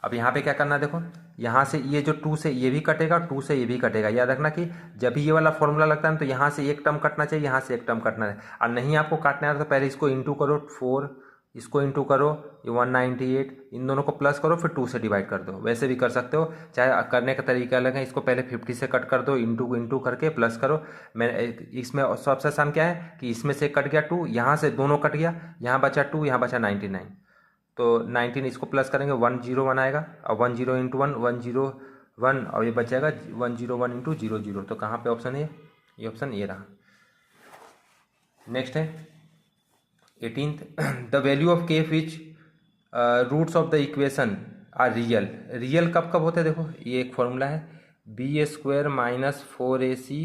अब यहाँ पे क्या करना है, देखो यहाँ से ये जो 2 से ये भी कटेगा, 2 से ये भी कटेगा, याद रखना कि जब भी ये वाला फॉर्मूला लगता है तो यहाँ से एक टर्म कटना चाहिए, यहाँ से एक टर्म कटना है, और नहीं आपको काटना है तो पहले इसको इंटू करो 4, इसको इंटू करो ये 198, इन दोनों को प्लस करो फिर 2 से डिवाइड कर दो, वैसे भी कर सकते हो, चाहे करने का तरीका अलग है। इसको पहले 50 से कट कर दो, इंटू करके प्लस करो। मैं इसमें सबसे आसान क्या है कि इसमें से कट गया 2, यहाँ से दोनों कट गया, यहाँ बचा 2, यहाँ बचा 99, तो 19 इसको प्लस करेंगे 101 आएगा, और 10 इंटू 1 101, और ये बच जाएगा 101 इंटू 00, तो कहाँ पे ऑप्शन है, ये ऑप्शन ये रहा। नेक्स्ट है 18th, the value of K which roots of the equation are real, real कब कब होते हैं, देखो ये एक फॉर्मूला है B square minus 4ac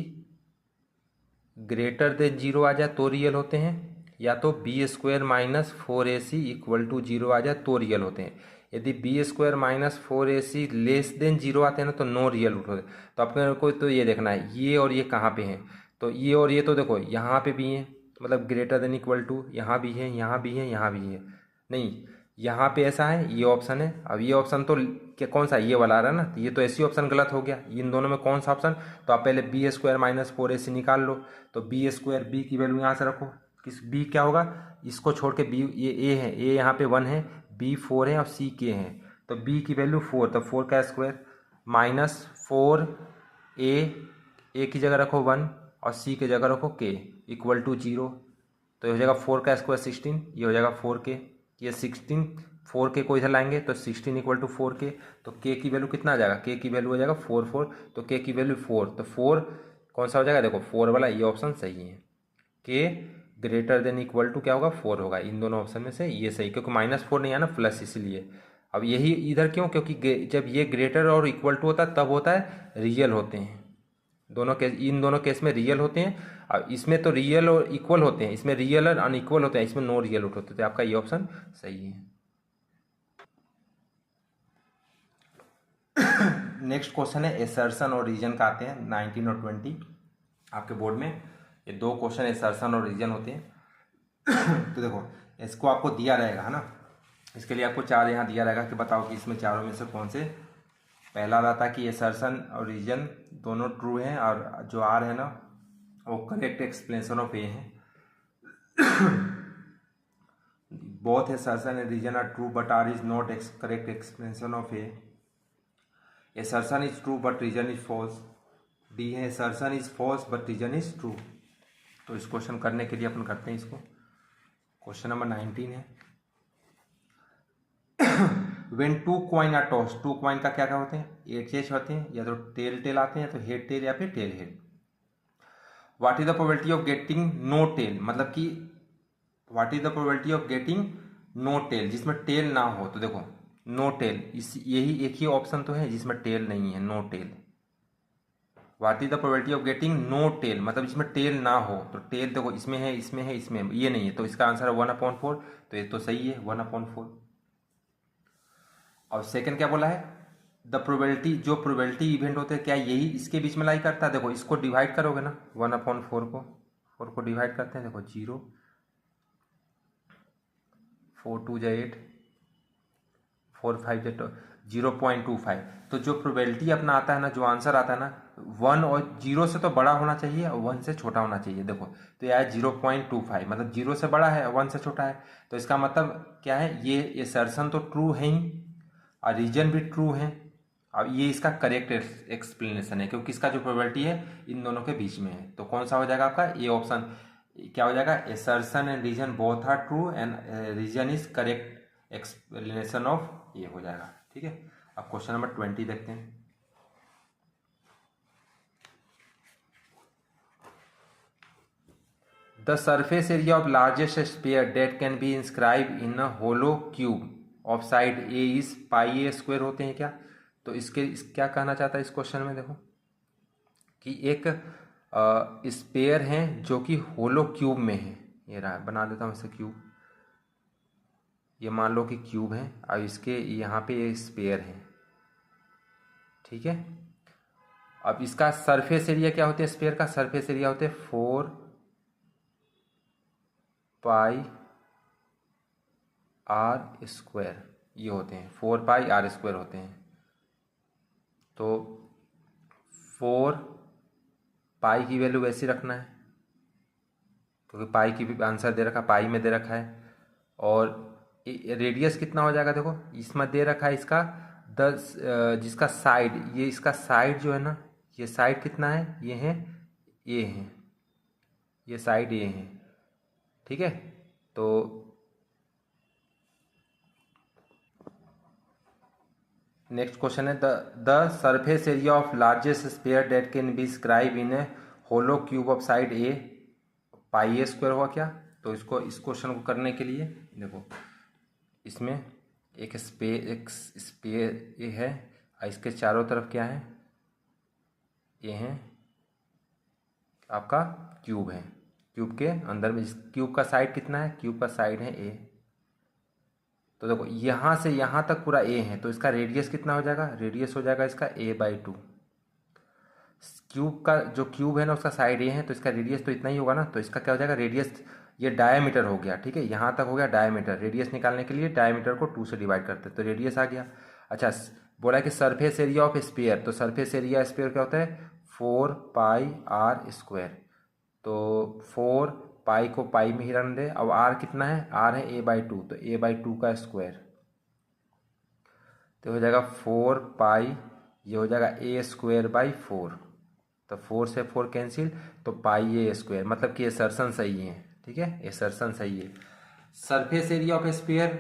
greater than 0 आ जाए तो रियल होते हैं, या तो B square minus 4ac equal to 0 आ जाए तो रियल होते हैं। यदि B square minus 4ac less than 0 आते हैं ना तो नो रियल रूट होते हैं। तो आपको तो ये देखना है ये और ये कहाँ पे हैं, तो ये और ये तो देखो यहाँ पे भी हैं, मतलब ग्रेटर देन इक्वल टू यहाँ भी है, यहाँ भी है, यहाँ भी है, नहीं यहाँ पे ऐसा है, ये ऑप्शन है। अब ये ऑप्शन तो क्या कौन सा ये वाला आ रहा है ना, तो ये तो ऐसी ऑप्शन गलत हो गया, इन दोनों में कौन सा ऑप्शन, तो आप पहले बी स्क्वायर माइनस 4ac निकाल लो, तो बी स्क्वायर बी की वैल्यू यहाँ से रखो, किस बी क्या होगा, इसको छोड़ के बी ये ए है, ए यहाँ पे 1 है, बी 4 है और सी के है, तो बी की वैल्यू 4, तो 4 का स्क्वायर माइनस 4 ए की जगह रखो 1 और सी की जगह रखो के इक्वल टू 0, तो ये हो जाएगा 4 का स्क्वायर 16, ये हो जाएगा 4k, ये 16 4k को इधर लाएंगे तो 16 इक्वल टू 4k, तो k की वैल्यू कितना आ जाएगा, k की वैल्यू हो जाएगा 4 तो k की वैल्यू 4, तो 4 कौन सा हो जाएगा, देखो 4 वाला ये ऑप्शन सही है, k greater than equal to क्या होगा 4 होगा, इन दोनों ऑप्शन में से ये सही, क्योंकि -4 नहीं आना प्लस इसलिए। अब यही इधर क्यों, क्योंकि जब ये ग्रेटर और इक्वल टू होता है तब होता है रियल होते हैं, दोनों केस इन दोनों केस में रियल होते हैं। अब इसमें तो रियल और इक्वल होते हैं, इसमें रियल और अनइक्वल होते हैं, इसमें नो रियल रूट होते हैं, तो आपका ये ऑप्शन सही है। नेक्स्ट क्वेश्चन है एसर्शन और रीजन का आते हैं 19 और 20 आपके बोर्ड में, ये दो क्वेश्चन एसर्शन और रीजन होते हैं। तो देखो इसको आपको दिया रहेगा है ना, इसके लिए आपको 4 यहाँ दिया रहेगा कि बताओ कि इसमें चारों में से कौन से, पहला आता कि एसर्शन और रीजन दोनों ट्रू हैं और जो आर है ना वो करेक्ट एक्सप्लेनेशन ऑफ ए है। Both assertion and reason are true but R is not correct explanation of A. Assertion is true but reason is false. D है assertion is false but reason is true. तो इस question करने के लिए अपन करते हैं इसको। क्वेश्चन नंबर 19 है When two coin are tossed, two coin का क्या क्या होते हैं, एच होते हैं, या तो टेल आते हैं, तो हेड टेल या फिर tail head. What is the probability of getting no tail, मतलब कि what is the probability of getting no tail, जिसमें टेल ना हो। तो देखो नो टेल, इस यही एक ही ऑप्शन तो है जिसमें टेल नहीं है, no tail. What is the probability of getting no tail, मतलब जिसमें टेल ना हो। तो टेल देखो इसमें है, इसमें है, इसमें है, ये नहीं है, तो इसका आंसर है 1/4। तो ये तो सही है 1/4। और सेकंड क्या बोला है, द प्रोबेबिलिटी, जो प्रोबेबिलिटी इवेंट होते हैं क्या यही इसके बीच में लाई करता है। देखो इसको डिवाइड करोगे ना 1/4 को, 4 को डिवाइड करते हैं, देखो 0, 4 2 जा 8, 4 5 जा 0.25। तो जो प्रोबेबिलिटी अपना आता है ना, जो आंसर आता है ना, 1 और 0 से तो बड़ा होना चाहिए और 1 से छोटा होना चाहिए। देखो तो यह है 0.25, मतलब 0 से बड़ा है और 1 से छोटा है। तो इसका मतलब क्या है, ये असर्शन तो ट्रू है ही और रीजन भी ट्रू है। अब ये इसका करेक्ट एक्सप्लेनेशन है, क्योंकि इसका जो प्रोबेबिलिटी है इन दोनों के बीच में है। तो कौन सा हो जाएगा आपका, ये ऑप्शन क्या हो जाएगा, assertion and reason both are true and reason is correct explanation of, ये हो जाएगा। ठीक है, अब क्वेश्चन नंबर 20 देखते हैं। The surface area of largest sphere that can be inscribe in a hollow cube of side A is pi A square होते हैं क्या। तो क्या कहना चाहता है इस क्वेश्चन में, देखो कि एक स्पेयर है जो कि होलो क्यूब में है। ये रहा, बना देता हूँ इसे क्यूब। ये मान लो कि क्यूब है और इसके यहाँ पे ये स्पेयर है, ठीक है। अब इसका सरफेस एरिया क्या होता है, स्पेयर का सरफेस एरिया होते हैं 4 पाई आर स्क्वायर, ये होते हैं 4 पाई आर स्क्वायर होते हैं। तो 4 पाई की वैल्यू वैसी रखना है, क्योंकि पाई की भी आंसर दे रखा, पाई में दे रखा है। और रेडियस कितना हो जाएगा, देखो इसमें दे रखा है इसका 10, जिसका साइड, ये इसका साइड जो है ना, ये साइड कितना है, ये है, ये है, ये साइड ये है, ठीक है। तो नेक्स्ट क्वेश्चन है, the surface area of largest sphere that can be scribe in a hollow cube of side A pi A square हुआ क्या। तो इस क्वेश्चन को करने के लिए देखो, इसमें एक स्पेयर ये है और इसके चारों तरफ क्या है, ये है आपका क्यूब है। क्यूब के अंदर में क्यूब का साइड कितना है, क्यूब का साइड है ए। तो देखो यहाँ से यहाँ तक पूरा ए है, तो इसका रेडियस कितना हो जाएगा, रेडियस हो जाएगा इसका a/2। क्यूब का जो क्यूब है ना उसका साइड ए है, तो इसका रेडियस तो इतना ही होगा ना। तो इसका क्या हो जाएगा, रेडियस, ये डायमीटर हो गया, ठीक है, यहाँ तक हो गया डायमीटर। रेडियस निकालने के लिए डायमीटर को 2 से डिवाइड करते हैं, तो रेडियस आ गया। अच्छा, बोला कि सरफेस एरिया ऑफ स्फीयर, तो सरफेस एरिया स्फीयर क्या होता है, 4 पाई आर स्क्वायर। तो 4 पाई को पाई में ही रन दे। अब आर कितना है, आर है a/2, तो a/2 का स्क्वायर, तो हो जाएगा 4 पाई, ये हो जाएगा a²/4। तो 4 से 4 कैंसिल, तो पाई ए स्क्वायर, मतलब कि असर्शन सही है, ठीक है, असर्शन सही है। सरफेस एरिया ऑफ स्फीयर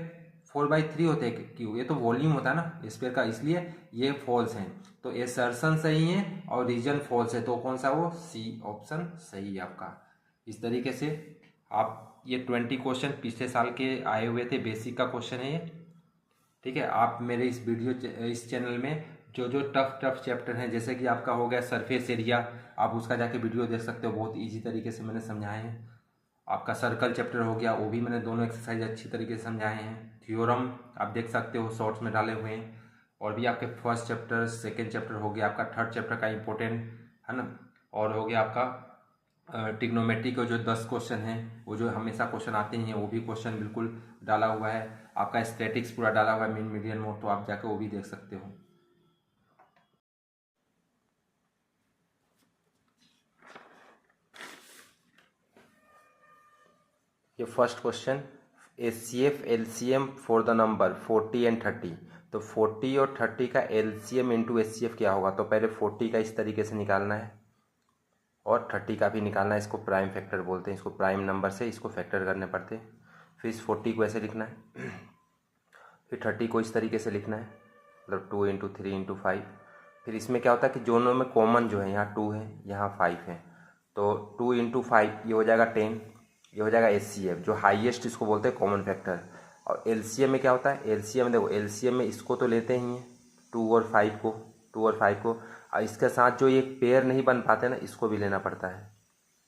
4/3 होते हैं क्यों, ये तो वॉल्यूम होता है ना स्फीयर का, इसलिए ये फॉल्स है। तो असर्शन सही है और रीजन फॉल्स है, तो कौन सा, वो सी ऑप्शन सही है आपका। इस तरीके से आप ये 20 क्वेश्चन पिछले साल के आए हुए थे, बेसिक का क्वेश्चन है ये, ठीक है। आप मेरे इस चैनल में जो जो टफ चैप्टर हैं, जैसे कि आपका हो गया सरफेस एरिया, आप उसका जाके वीडियो देख सकते हो, बहुत इजी तरीके से मैंने समझाए हैं। आपका सर्कल चैप्टर हो गया, वो भी मैंने दोनों एक्सरसाइज अच्छी तरीके से समझाए हैं। थ्योरम आप देख सकते हो, शॉर्ट्स में डाले हुए हैं। और भी आपके फर्स्ट चैप्टर, सेकेंड चैप्टर हो गया, आपका थर्ड चैप्टर का इम्पोर्टेंट है ना। और हो गया आपका ट्रिग्नोमेट्री के जो 10 क्वेश्चन हैं, वो जो हमेशा क्वेश्चन आते हैं, वो भी क्वेश्चन बिल्कुल डाला हुआ है। आपका स्टैटिक्स पूरा डाला हुआ है, मीन मीडियन मोड, तो आप जाकर वो भी देख सकते हो। ये first question, HCF LCM for the number 40 and 30। तो 40 और 30 का LCM इंटू HCF क्या होगा। तो पहले 40 का इस तरीके से निकालना है और 30 का भी निकालना है। इसको प्राइम फैक्टर बोलते हैं, इसको प्राइम नंबर से इसको फैक्टर करने पड़ते हैं। फिर इस 40 को ऐसे लिखना है, फिर 30 को इस तरीके से लिखना है, मतलब 2 × 3 × 5। फिर इसमें क्या होता है कि दोनों में कॉमन जो है, यहाँ 2 है, यहाँ 5 है, तो 2 × 5 ये हो जाएगा 10, ये हो जाएगा HCF, जो हाईएस्ट इसको बोलते हैं कॉमन फैक्टर। और एलसीएम में क्या होता है, एलसीएम देखो, एलसीएम में इसको तो लेते ही हैं 2 और 5 को, 2 और 5 को, और इसके साथ जो ये पेयर नहीं बन पाते ना इसको भी लेना पड़ता है,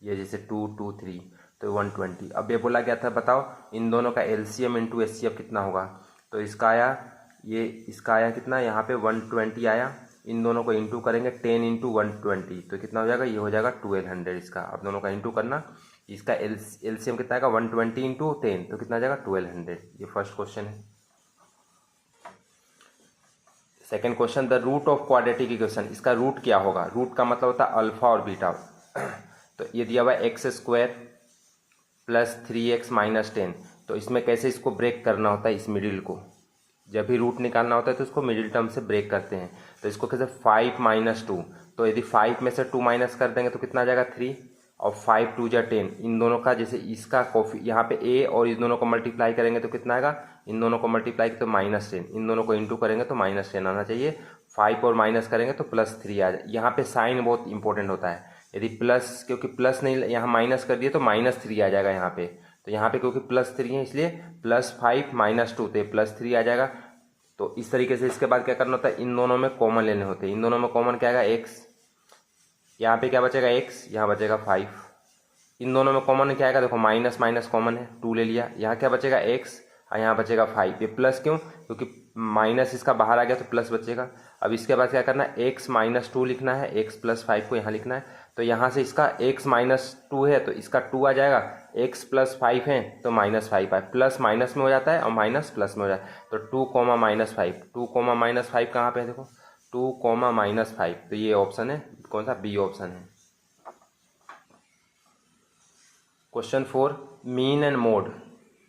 ये जैसे 2 2 3 तो 120। अब ये बोला गया था बताओ इन दोनों का एलसीएम इंटू एचसीएफ कितना होगा, तो इसका आया ये, इसका आया कितना, यहाँ पे 120 आया, इन दोनों को इंटू करेंगे 10 इंटू 120 तो कितना हो जाएगा, ये हो जाएगा 1200 इसका। अब दोनों का इंटू करना, इसका एलसीएम कितना आएगा 120 इंटू 10 तो कितना आ जाएगा 1200। ये फर्स्ट क्वेश्चन है। Second question, the root of quadratic equation, इसका रूट क्या होगा, रूट का मतलब होता है अल्फा और बीटा। तो ये दिया हुआ है x² प्लस 3x माइनस 10, तो इसमें कैसे इसको ब्रेक करना होता है, इस मिडिल को जब भी रूट निकालना होता है तो इसको मिडिल टर्म से ब्रेक करते हैं। तो इसको कैसे 5 माइनस 2, तो यदि 5 में से 2 माइनस कर देंगे तो कितना आ जाएगा 3, और 5 2 जा 10, इन दोनों का जैसे इसका कॉफी यहाँ पे a और इस दोनों को मल्टीप्लाई करेंगे तो कितना आएगा, इन दोनों को मल्टीप्लाई तो -10, इन दोनों को इंटू करेंगे तो -10 आना चाहिए, 5 और माइनस करेंगे तो +3 आ जाए। यहाँ पे साइन बहुत इंपॉर्टेंट होता है, यदि प्लस, क्योंकि प्लस नहीं यहाँ माइनस कर दिए तो -3 आ जाएगा यहाँ पे, तो यहाँ पे क्योंकि +3 है इसलिए +5 - 2 तो +3 आ जाएगा। तो इस तरीके से इसके बाद क्या करना होता है, इन दोनों में कॉमन लेने होते हैं, इन दोनों में कॉमन क्या आएगा x, यहाँ पे क्या बचेगा x, यहाँ बचेगा 5, इन दोनों में कॉमन क्या आएगा, देखो माइनस माइनस कॉमन है 2 ले लिया, यहाँ क्या बचेगा x और यहाँ बचेगा 5, ये प्लस क्यों, क्योंकि माइनस इसका बाहर आ गया तो प्लस बचेगा। अब इसके बाद क्या करना है, x - 2 लिखना है, x + 5 को यहाँ लिखना है, तो यहाँ से इसका x - 2 है तो इसका 2 आ जाएगा, x + 5 है तो -5 आए, प्लस माइनस में हो जाता है और माइनस प्लस में हो जाता है, तो 2, -5, 2, -5 कहाँ पे है देखो, 2, -5, तो ये ऑप्शन है कौन सा, बी ऑप्शन है। क्वेश्चन 4, मीन एंड मोड,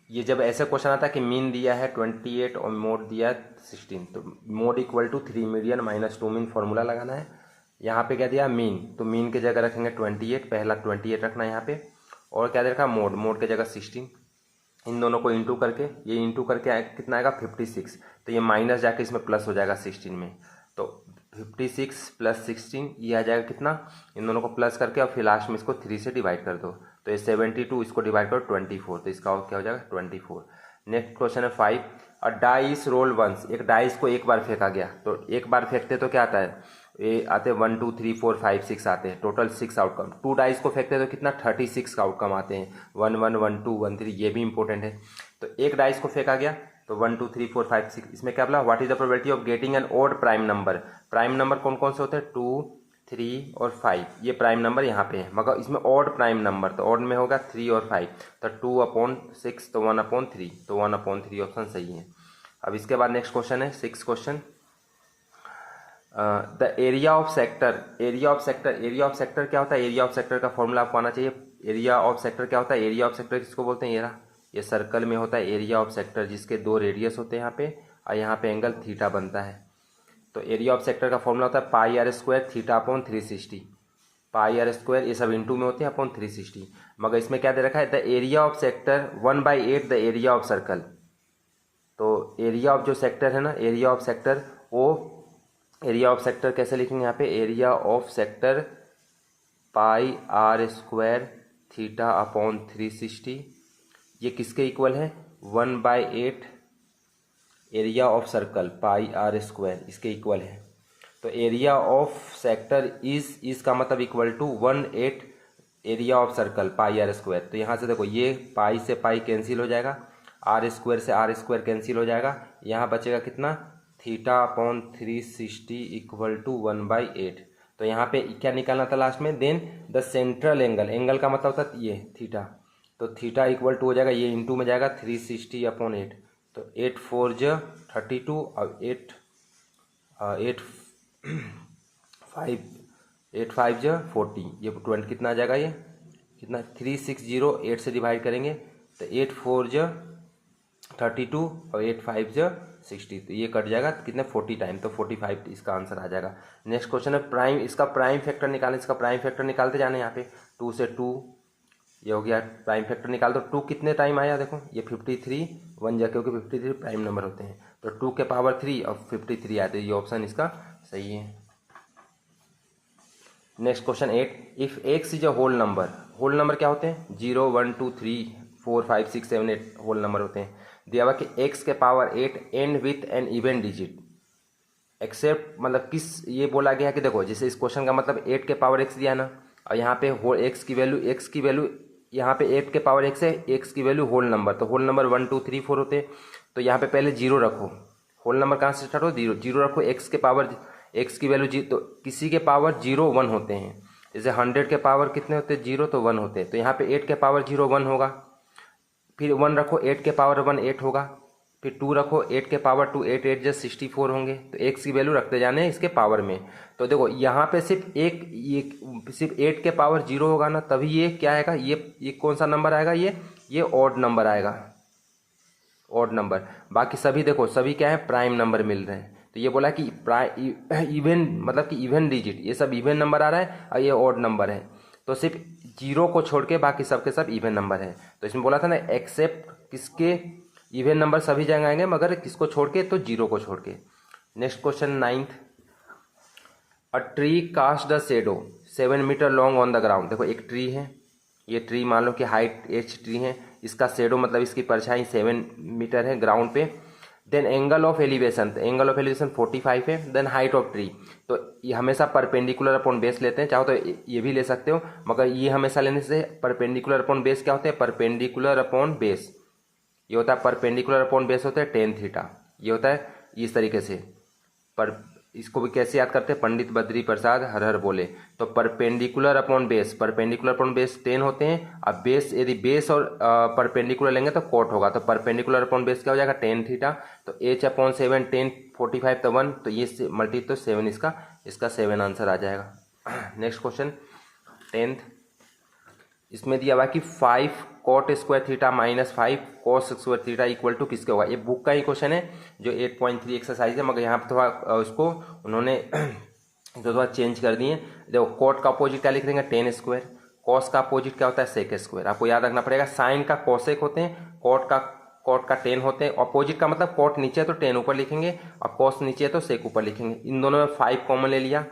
ये जब ऐसे क्वेश्चन आता है कि मीन दिया है 28 और मोड दिया है 16, तो mode equal to 3 median - 2 mean formula लगाना है। यहाँ पे क्या दिया मीन, तो मीन की जगह रखेंगे 28, पहला 28 रखना है यहाँ पे, और क्या दे रखा मोड, मोड की जगह 16, इन दोनों को इंटू करके, ये इंटू करके कितना आएगा 56, तो ये माइनस जाके इसमें प्लस हो जाएगा 16 में, तो 56 + 16 ये आ जाएगा कितना, इन दोनों को प्लस करके और फिर लास्ट में इसको 3 से डिवाइड कर दो, तो ये 72, इसको डिवाइड करो 24, तो इसका क्या हो जाएगा 24। नेक्स्ट क्वेश्चन है 5, अ डाइस रोल वंस, एक डाइस को एक बार फेंका गया, तो एक बार फेंकते तो क्या आता है, ये आते 1 2 3 4 5 6 आते हैं, टोटल 6 आउटकम, 2 डाइस को फेंकते तो कितना 36 का आउटकम आते हैं, 1 1 1 2 1 3, ये भी इंपॉर्टेंट है। तो एक डाइस को फेंका गया तो 1 2 3 4 5 6, इसमें क्या बोला, what is the probability of getting an odd prime number, prime number कौन कौन से होते हैं 2 3 और 5, ये प्राइम नंबर यहाँ पे है, मगर इसमें ऑड प्राइम नंबर, तो ऑड में होगा 3 और 5, तो 2/6 तो 1/3, तो 1/3 ऑप्शन सही है। अब इसके बाद नेक्स्ट क्वेश्चन है 6 question, the area of sector, area of sector, area of sector क्या होता है, एरिया ऑफ सेक्टर का फॉर्मूला आपको आना चाहिए। एरिया ऑफ सेक्टर क्या होता है, एरिया ऑफ सेक्टर किसको बोलते हैं, ये रहा, ये सर्कल में होता है एरिया ऑफ सेक्टर, जिसके 2 रेडियस होते हैं यहाँ पे, और यहाँ पे एंगल थीटा बनता है। तो एरिया ऑफ सेक्टर का फॉर्मूला होता है πr² θ/360, πr², ये सब इंटू में होते हैं अपॉन 360, मगर इसमें क्या दे रखा है, the area of sector 1/8 the area of circle, तो एरिया ऑफ जो सेक्टर है ना, एरिया ऑफ सेक्टर, वो एरिया ऑफ सेक्टर कैसे लिखेंगे यहाँ पे, एरिया ऑफ सेक्टर πr² θ/360, ये किसके इक्वल है 1/8 एरिया ऑफ सर्कल πr², इसके इक्वल है। तो एरिया ऑफ सेक्टर इज का मतलब equal to 1/8 area of circle πr², तो यहाँ से देखो ये पाई से पाई कैंसिल हो जाएगा, r² से r² कैंसिल हो जाएगा, यहाँ बचेगा कितना θ/360 = 1/8, तो यहाँ पे क्या निकालना था लास्ट में, then the central angle, angle का मतलब होता है ये थीटा, तो थीटा इक्वल टू हो जाएगा, ये इंटू में जाएगा 360/8, तो 8 4 ज 32 और 8 5 ज 40, ये 20 कितना आ जाएगा, ये कितना 360, 8 से डिवाइड करेंगे तो 8 4 ज 32 और 8 5 ज 60, तो ये कट जाएगा कितने 40 टाइम, तो 45 इसका आंसर आ जाएगा। नेक्स्ट क्वेश्चन है प्राइम, इसका प्राइम फैक्टर निकालें, इसका प्राइम फैक्टर निकालते जाने, यहाँ पे 2 से 2 ये हो गया, प्राइम फैक्टर निकाल दो, 2 कितने टाइम आया देखो, ये 53 1 जा, क्योंकि 53 प्राइम नंबर होते हैं, तो 2 के पावर 3 और 53 आते हैं, ये ऑप्शन इसका सही है। Next question 8, if x is a whole number, whole number क्या होते हैं 0 1 2 3 4 5 6 7 8 होल नंबर होते हैं। दिया हुआ कि x के power 8 and with an even digit except, मतलब किस, ये बोला गया है कि देखो जैसे इस क्वेश्चन का मतलब 8 के पावर x दिया ना, और यहाँ पे होल x की वैल्यू यहाँ पे 8 के पावर x है, x की वैल्यू होल नंबर, तो होल नंबर 1 2 3 4 होते हैं। तो यहाँ पे पहले जीरो रखो, होल नंबर कहाँ से स्टार्ट हो, जीरो रखो, x के पावर x की वैल्यू तो किसी के पावर 0 1 होते हैं। जैसे 100 के पावर कितने होते हैं, 0 तो 1 होते हैं। तो यहाँ पे 8 के पावर 0 1 होगा, फिर 1 रखो, 8 के पावर 1 8 होगा, फिर 2 रखो, 8 के पावर 2 8 8 जस्ट 64 होंगे। तो x की वैल्यू रखते जाने हैं इसके पावर में। तो देखो यहाँ पे सिर्फ ये सिर्फ 8 के पावर 0 होगा ना, तभी ये क्या आएगा, ये कौन सा नंबर आएगा, ये ऑड नंबर आएगा, ऑड नंबर। बाकी सभी देखो सभी क्या है, प्राइम नंबर मिल रहे हैं। तो ये बोला कि इवन, मतलब कि इवन डिजिट, ये सब इवन नंबर आ रहा है और ये ऑड नंबर है। तो सिर्फ 0 को छोड़ के बाकी सबके सब इवन नंबर है। तो इसमें बोला था ना एक्सेप्ट किसके, इवन नंबर सभी जगह आएंगे मगर किसको छोड़ के, तो 0 को छोड़ के। Next question 9th, a tree cast the shadow 7 metre long on the ground. देखो एक ट्री है, ये ट्री मान लो कि हाइट एच ट्री है, इसका शेडो मतलब इसकी परछाई 7 मीटर है ग्राउंड पे। Then angle of elevation, angle of elevation 45 है। देन हाइट ऑफ ट्री, तो ये हमेशा परपेंडिकुलर अपॉन बेस लेते हैं, चाहो तो ये भी ले सकते हो, मगर ये हमेशा लेने से परपेंडिकुलर अपॉन बेस क्या होते हैं, परपेंडिकुलर अपॉन बेस, ये होता है परपेंडिकुलर अपॉन बेस होता है टेन थीटा, ये होता है इस तरीके से। पर इसको भी कैसे याद करते हैं, पंडित बद्री प्रसाद हर हर बोले। तो perpendicular upon base, perpendicular upon base 10 होते हैं। अब बेस, यदि बेस और परपेंडिकुलर लेंगे तो कोट होगा, तो परपेंडिकुलर अपॉन बेस क्या हो जाएगा, टेन थीटा। तो h अपॉन 7 10 45 तो 1, तो ये मल्टी तो 7 इसका 7 आंसर आ जाएगा। नेक्स्ट क्वेश्चन 10th, इसमें दिया हुआ कि 5 cot square theta minus 5 cos square theta equal to किसके होगा। ये बुक का ही क्वेश्चन है जो 8.3 एक्सरसाइज है, मगर यहाँ पर थोड़ा उसको उन्होंने जो थोड़ा चेंज कर दिए। देखो cot का अपोजिट क्या लिख देंगे, टेन स्क्वायर, cos का अपोजिट क्या होता है, सेक स्क्वायर। आपको याद रखना पड़ेगा, साइन का कोसेक होते हैं, cot का टेन होते हैं। अपोजिट का मतलब cot नीचे है तो टेन ऊपर लिखेंगे, और cos नीचे है तो सेक ऊपर लिखेंगे। इन दोनों में 5 कॉमन ले लिया।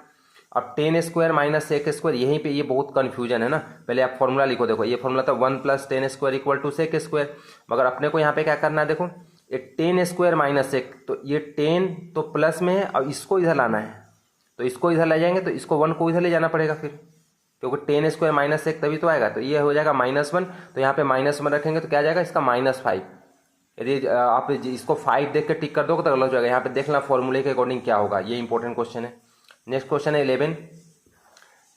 अब tan square minus sec square, यहीं पे ये बहुत कंफ्यूजन है ना। पहले आप फॉर्मूला लिखो, देखो ये फॉर्मूला था 1 + tan square equal to sec square, मगर अपने को यहाँ पे क्या करना है, देखो ये टेन स्क्वायर माइनस सेक, तो ये 10 तो प्लस में है, और इसको इधर लाना है, तो इसको इधर ले जाएंगे, तो इसको 1 को इधर ले जाना पड़ेगा फिर, क्योंकि टेन स्क्वायर माइनस सेक तभी तो आएगा। तो ये हो जाएगा -1, तो यहाँ पे -1 रखेंगे तो क्या जाएगा इसका -5। यदि आप इसको 5 देख के टिक कर दोगे तो गलत हो जाएगा। यहाँ पे देखना फॉर्मूले के अकॉर्डिंग क्या होगा, ये इंपॉर्टेंट क्वेश्चन है। नेक्स्ट क्वेश्चन है 11,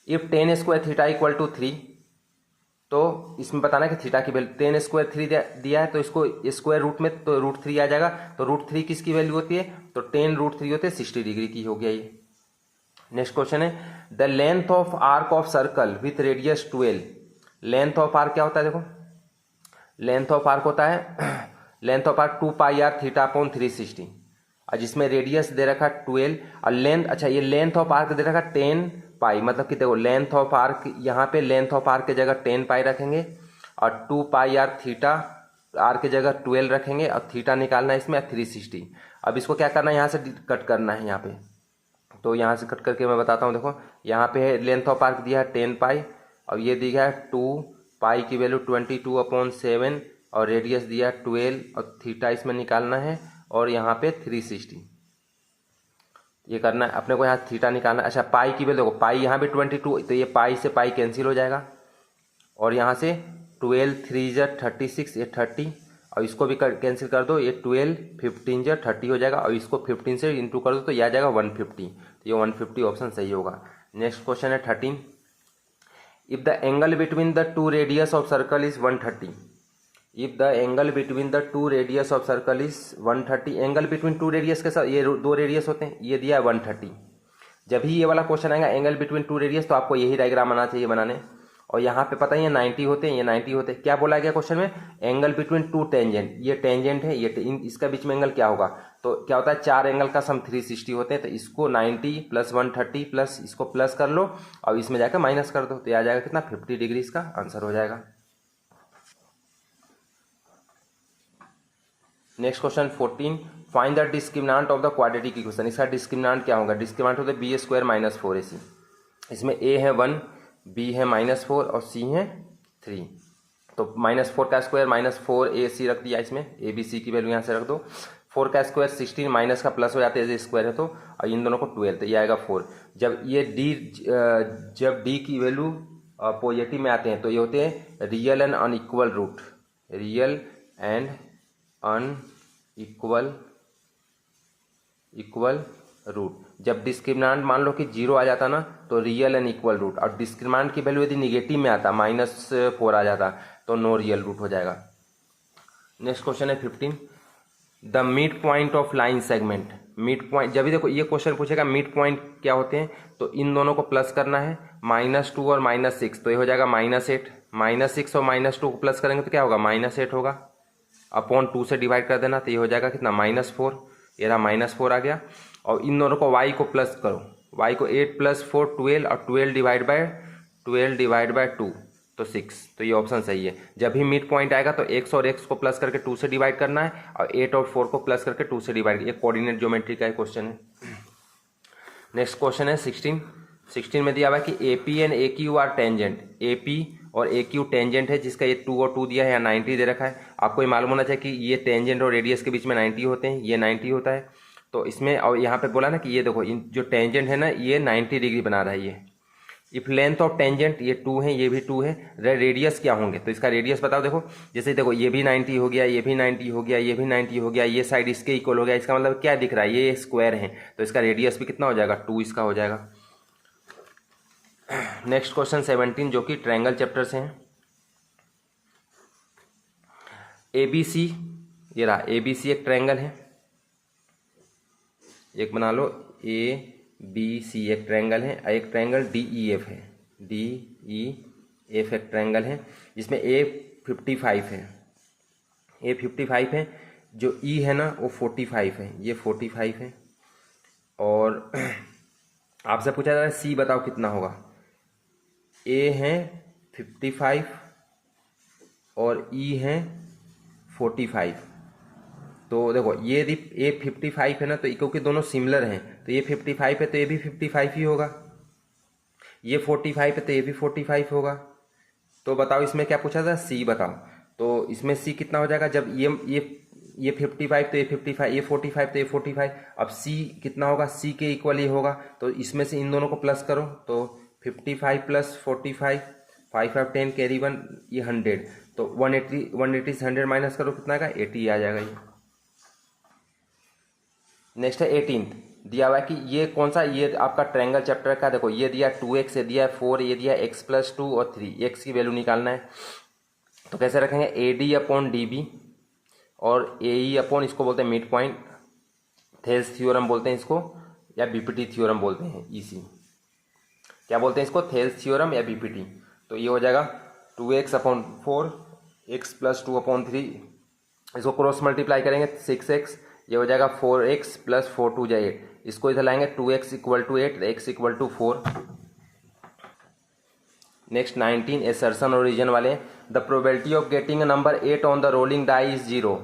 if tan square theta equal to 3, तो इसमें बताना कि थीटा की वैल्यू, टेन स्क्वायर 3 दिया है तो इसको स्क्वायर रूट में तो √3 आ जाएगा। तो √3 किसकी वैल्यू होती है, तो 10 √3 होते हैं, 60 डिग्री की हो गया ये। नेक्स्ट क्वेश्चन है the length of arc of circle with radius 12। Length of arc क्या होता है, देखो लेंथ ऑफ आर्क होता है length of arc 2 πr theta upon 360, और जिसमें रेडियस दे रखा 12 और लेंथ, अच्छा ये लेंथ ऑफ आर्क दे रखा 10 पाई, मतलब कि देखो लेंथ ऑफ आर्क, यहाँ पे लेंथ ऑफ आर्क की जगह 10 पाई रखेंगे, और 2 πr थीटा आर की जगह 12 रखेंगे, और थीटा निकालना है इसमें 360। अब इसको क्या करना है, यहाँ से कट करना है यहाँ पे, तो यहाँ से कट करके मैं बताता हूँ। देखो यहाँ पे लेंथ ऑफ आर्क दिया है 10 पाई, और ये दिया है 2 पाई की वैल्यू 22/7, और रेडियस दिया 12, और थीटा इसमें निकालना है, और यहाँ पे 360 ये करना है अपने को, यहाँ थीटा निकालना है। अच्छा पाई की वैल्यू देखो, पाई यहाँ पे 22, तो ये पाई से पाई कैंसिल हो जाएगा, और यहाँ से 12 3 × 36 ये 30, और इसको भी कैंसिल कर दो, ये 12 15 × 30 हो जाएगा, और इसको 15 से इंटू कर दो तो यह आ जाएगा 150। तो ये 150 ऑप्शन सही होगा। नेक्स्ट क्वेश्चन है 13, if the angle between the two radius of circle is 130। If the angle between the two radius of circle is 130, angle between two radius के साथ ये दो रेडियस होते हैं, ये दिया है 130। जब ही ये वाला क्वेश्चन आएगा एंगल बिटवीन टू रेडियस, तो आपको यही डायग्राम आना चाहिए बनाने, और यहाँ पे पता ही है 90 होते हैं, ये 90 होते हैं। क्या बोला गया क्वेश्चन में, एंगल बिटवीन टू टेंजेंट, ये टेंजेंट है, ये इसका बीच में एंगल क्या होगा, तो क्या होता है 4 एंगल का सम 360 होते हैं। तो इसको 90 + 130 प्लस इसको प्लस कर लो, और इसमें जाकर माइनस कर दो, तो आ जाएगा कितना 50 डिग्री, इसका आंसर हो जाएगा। Next question 14, find the discriminant of the quadratic equation. इसका डिस्क्रिमिनेंट क्या होगा, डिस्क्रिमिनेंट होता है b² - 4ac। इसमें a है 1, b है -4 और c है 3। तो -4 का स्क्वायर -4AC रख दिया इसमें, ABC की वैल्यू यहाँ से रख दो। 4 का स्क्वायर 16, माइनस का प्लस हो जाते हैं स्क्वायर है तो, और इन दोनों को 12, तो ये आएगा 4। जब ये जब D की वैल्यू पॉजिटिव में आते हैं तो ये होते हैं real and unequal root, real and unequal root. जब डिस्क्रिमिनांट मान लो कि 0 आ जाता ना तो रियल एंड इक्वल रूट, और डिस्क्रिमिनांट की वैल्यू यदि निगेटिव में आता -4 आ जाता तो नो रियल रूट हो जाएगा। नेक्स्ट क्वेश्चन है 15, the mid point of line segment. Mid point, जब भी देखो ये क्वेश्चन पूछेगा मिड पॉइंट क्या होते हैं, तो इन दोनों को प्लस करना है, -2 और -6, तो ये हो जाएगा -8, -6 और -2 को प्लस करेंगे तो क्या होगा -8 होगा, अपॉन 2 से डिवाइड कर देना तो ये हो जाएगा कितना -4, ये रहा -4 आ गया। और इन दोनों को y को प्लस करो, y को 8 + 4 12, और 12 डिवाइड बाय 2 तो 6, तो ये ऑप्शन सही है। जब भी मिड पॉइंट आएगा तो x और x को प्लस करके 2 से डिवाइड करना है, और 8 और 4 को प्लस करके 2 से डिवाइड, ये कोऑर्डिनेट ज्योमेट्री का क्वेश्चन है। नेक्स्ट क्वेश्चन है 16 में दिया हुआ है कि AP and AQ are tangent, AP और AQ टेंजेंट है, जिसका ये 2 और 2 दिया है, या 90 दे रखा है। आपको ये मालूम होना चाहिए कि ये टेंजेंट और रेडियस के बीच में 90 होते हैं, ये 90 होता है। तो इसमें और यहाँ पे बोला ना कि ये देखो इन जो टेंजेंट है ना ये 90 डिग्री बना रहा है ये। इफ लेंथ ऑफ टेंजेंट, ये 2 है ये भी 2 है, रेडियस क्या होंगे, तो इसका रेडियस बताओ। देखो जैसे देखो ये भी 90 हो गया, ये भी 90 हो गया, ये भी 90 हो गया, ये साइड इसके इक्वल हो गया, इसका मतलब क्या दिख रहा है, ये स्क्वायर है, तो इसका रेडियस भी कितना हो जाएगा, 2 इसका हो जाएगा। नेक्स्ट क्वेश्चन 17 जो कि ट्रायंगल चैप्टर से है। ABC, ये रहा ABC एक ट्रायंगल है, एक बना लो ABC एक ट्रायंगल है, एक ट्रायंगल DEF है, DEF एक ट्रायंगल है जिसमें A 55 है, A 55 है, जो E है ना वो 45 है, ये 45 है। और आपसे पूछा जा रहा है C बताओ कितना होगा, A है 55 और E है 45। तो देखो ये यदि A 55 है ना, तो क्योंकि दोनों सिमिलर हैं तो ये 55 है तो ये भी 55 ही होगा, ये 45 है तो ये भी 45 होगा। तो बताओ इसमें क्या पूछा था, C बताओ। तो इसमें C कितना हो जाएगा, जब ये 55 तो ये 55, ये 45 तो ये 45, अब C कितना होगा, C के इक्वल ही होगा। तो इसमें से इन दोनों को प्लस करो, तो 55 + 45, 5 5 10 कैरी 1, ये 100, तो 180 से 100 माइनस करो कितना आएगा, 80 आ जाएगा ये। नेक्स्ट है 18, दिया हुआ है कि ये कौन सा, ये आपका ट्रायंगल चैप्टर का, देखो ये दिया 2x, ये दिया 4, ये दिया x + 2 और 3, x की वैल्यू निकालना है। तो कैसे रखेंगे, AD/DB और AE/ इसको बोलते हैं मिड पॉइंट, थेल्स थ्योरम बोलते हैं इसको, या BPT थ्योरम बोलते हैं, EC क्या बोलते हैं इसको, थेल्स थ्योरम या BPT। तो ये हो जाएगा 2x/4, x + 2/3, इसको क्रॉस मल्टीप्लाई करेंगे 6x, ये हो जाएगा 4x + 4 2 = 8, इसको इधर लाएंगे 2x = 8, x = 4। नेक्स्ट 19 एसर्शन और रीजन वाले, the probability of getting a number 8 on the rolling die is 0।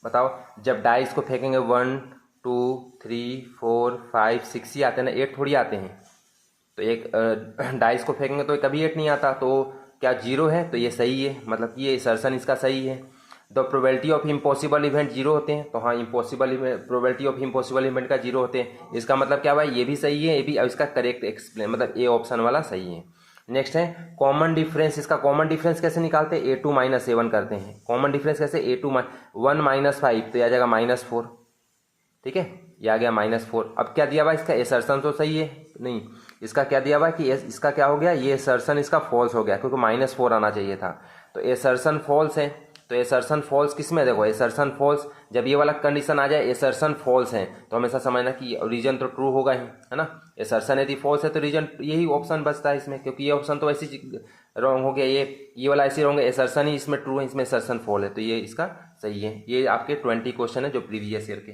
बताओ जब डाइस को फेंकेंगे 1 2 3 4 5 6 ही आते हैं ना, 8 थोड़ी आते हैं। तो एक डाइस को फेंकेंगे तो कभी 8 नहीं आता, तो क्या 0 है, तो ये सही है, मतलब ये एसर्शन इसका सही है। The probability of impossible event 0 होते हैं, तो हाँ impossible probability of impossible event का 0 होते हैं, इसका मतलब क्या हुआ, ये भी सही है, ये भी, इसका करेक्ट एक्सप्लेन, मतलब ए ऑप्शन वाला सही है। नेक्स्ट है कॉमन डिफरेंस, इसका कॉमन डिफरेंस कैसे निकालते हैं, A2 - A1 करते हैं। कॉमन डिफरेंस कैसे, A2 1 - 5 तो ये आ जाएगा -4, ठीक है, ये आ गया -4। अब क्या दिया हुआ इसका, एसर्शन तो सही है, नहीं इसका क्या दिया हुआ कि इसका क्या हो गया, ये एसर्शन इसका फॉल्स हो गया, क्योंकि -4 आना चाहिए था, तो एसर्शन फॉल्स है। तो एसर्शन फॉल्स किस में, देखो एसर्शन फॉल्स जब ये वाला कंडीशन आ जाए एसर्शन फॉल्स है तो हमेशा समझना कि रीजन तो ट्रू होगा ही, है ना। एसर्शन यदि फॉल्स है तो रीजन, यही ऑप्शन बचता है इसमें, क्योंकि ये ऑप्शन तो ऐसी रॉन्ग हो गया, ये वाला ऐसे रॉन्ग है, एसर्शन ही इसमें ट्रू है, इसमें एसर्शन फॉल्स है, तो ये इसका सही है। ये आपके 20 क्वेश्चन है जो प्रीवियस ईयर के।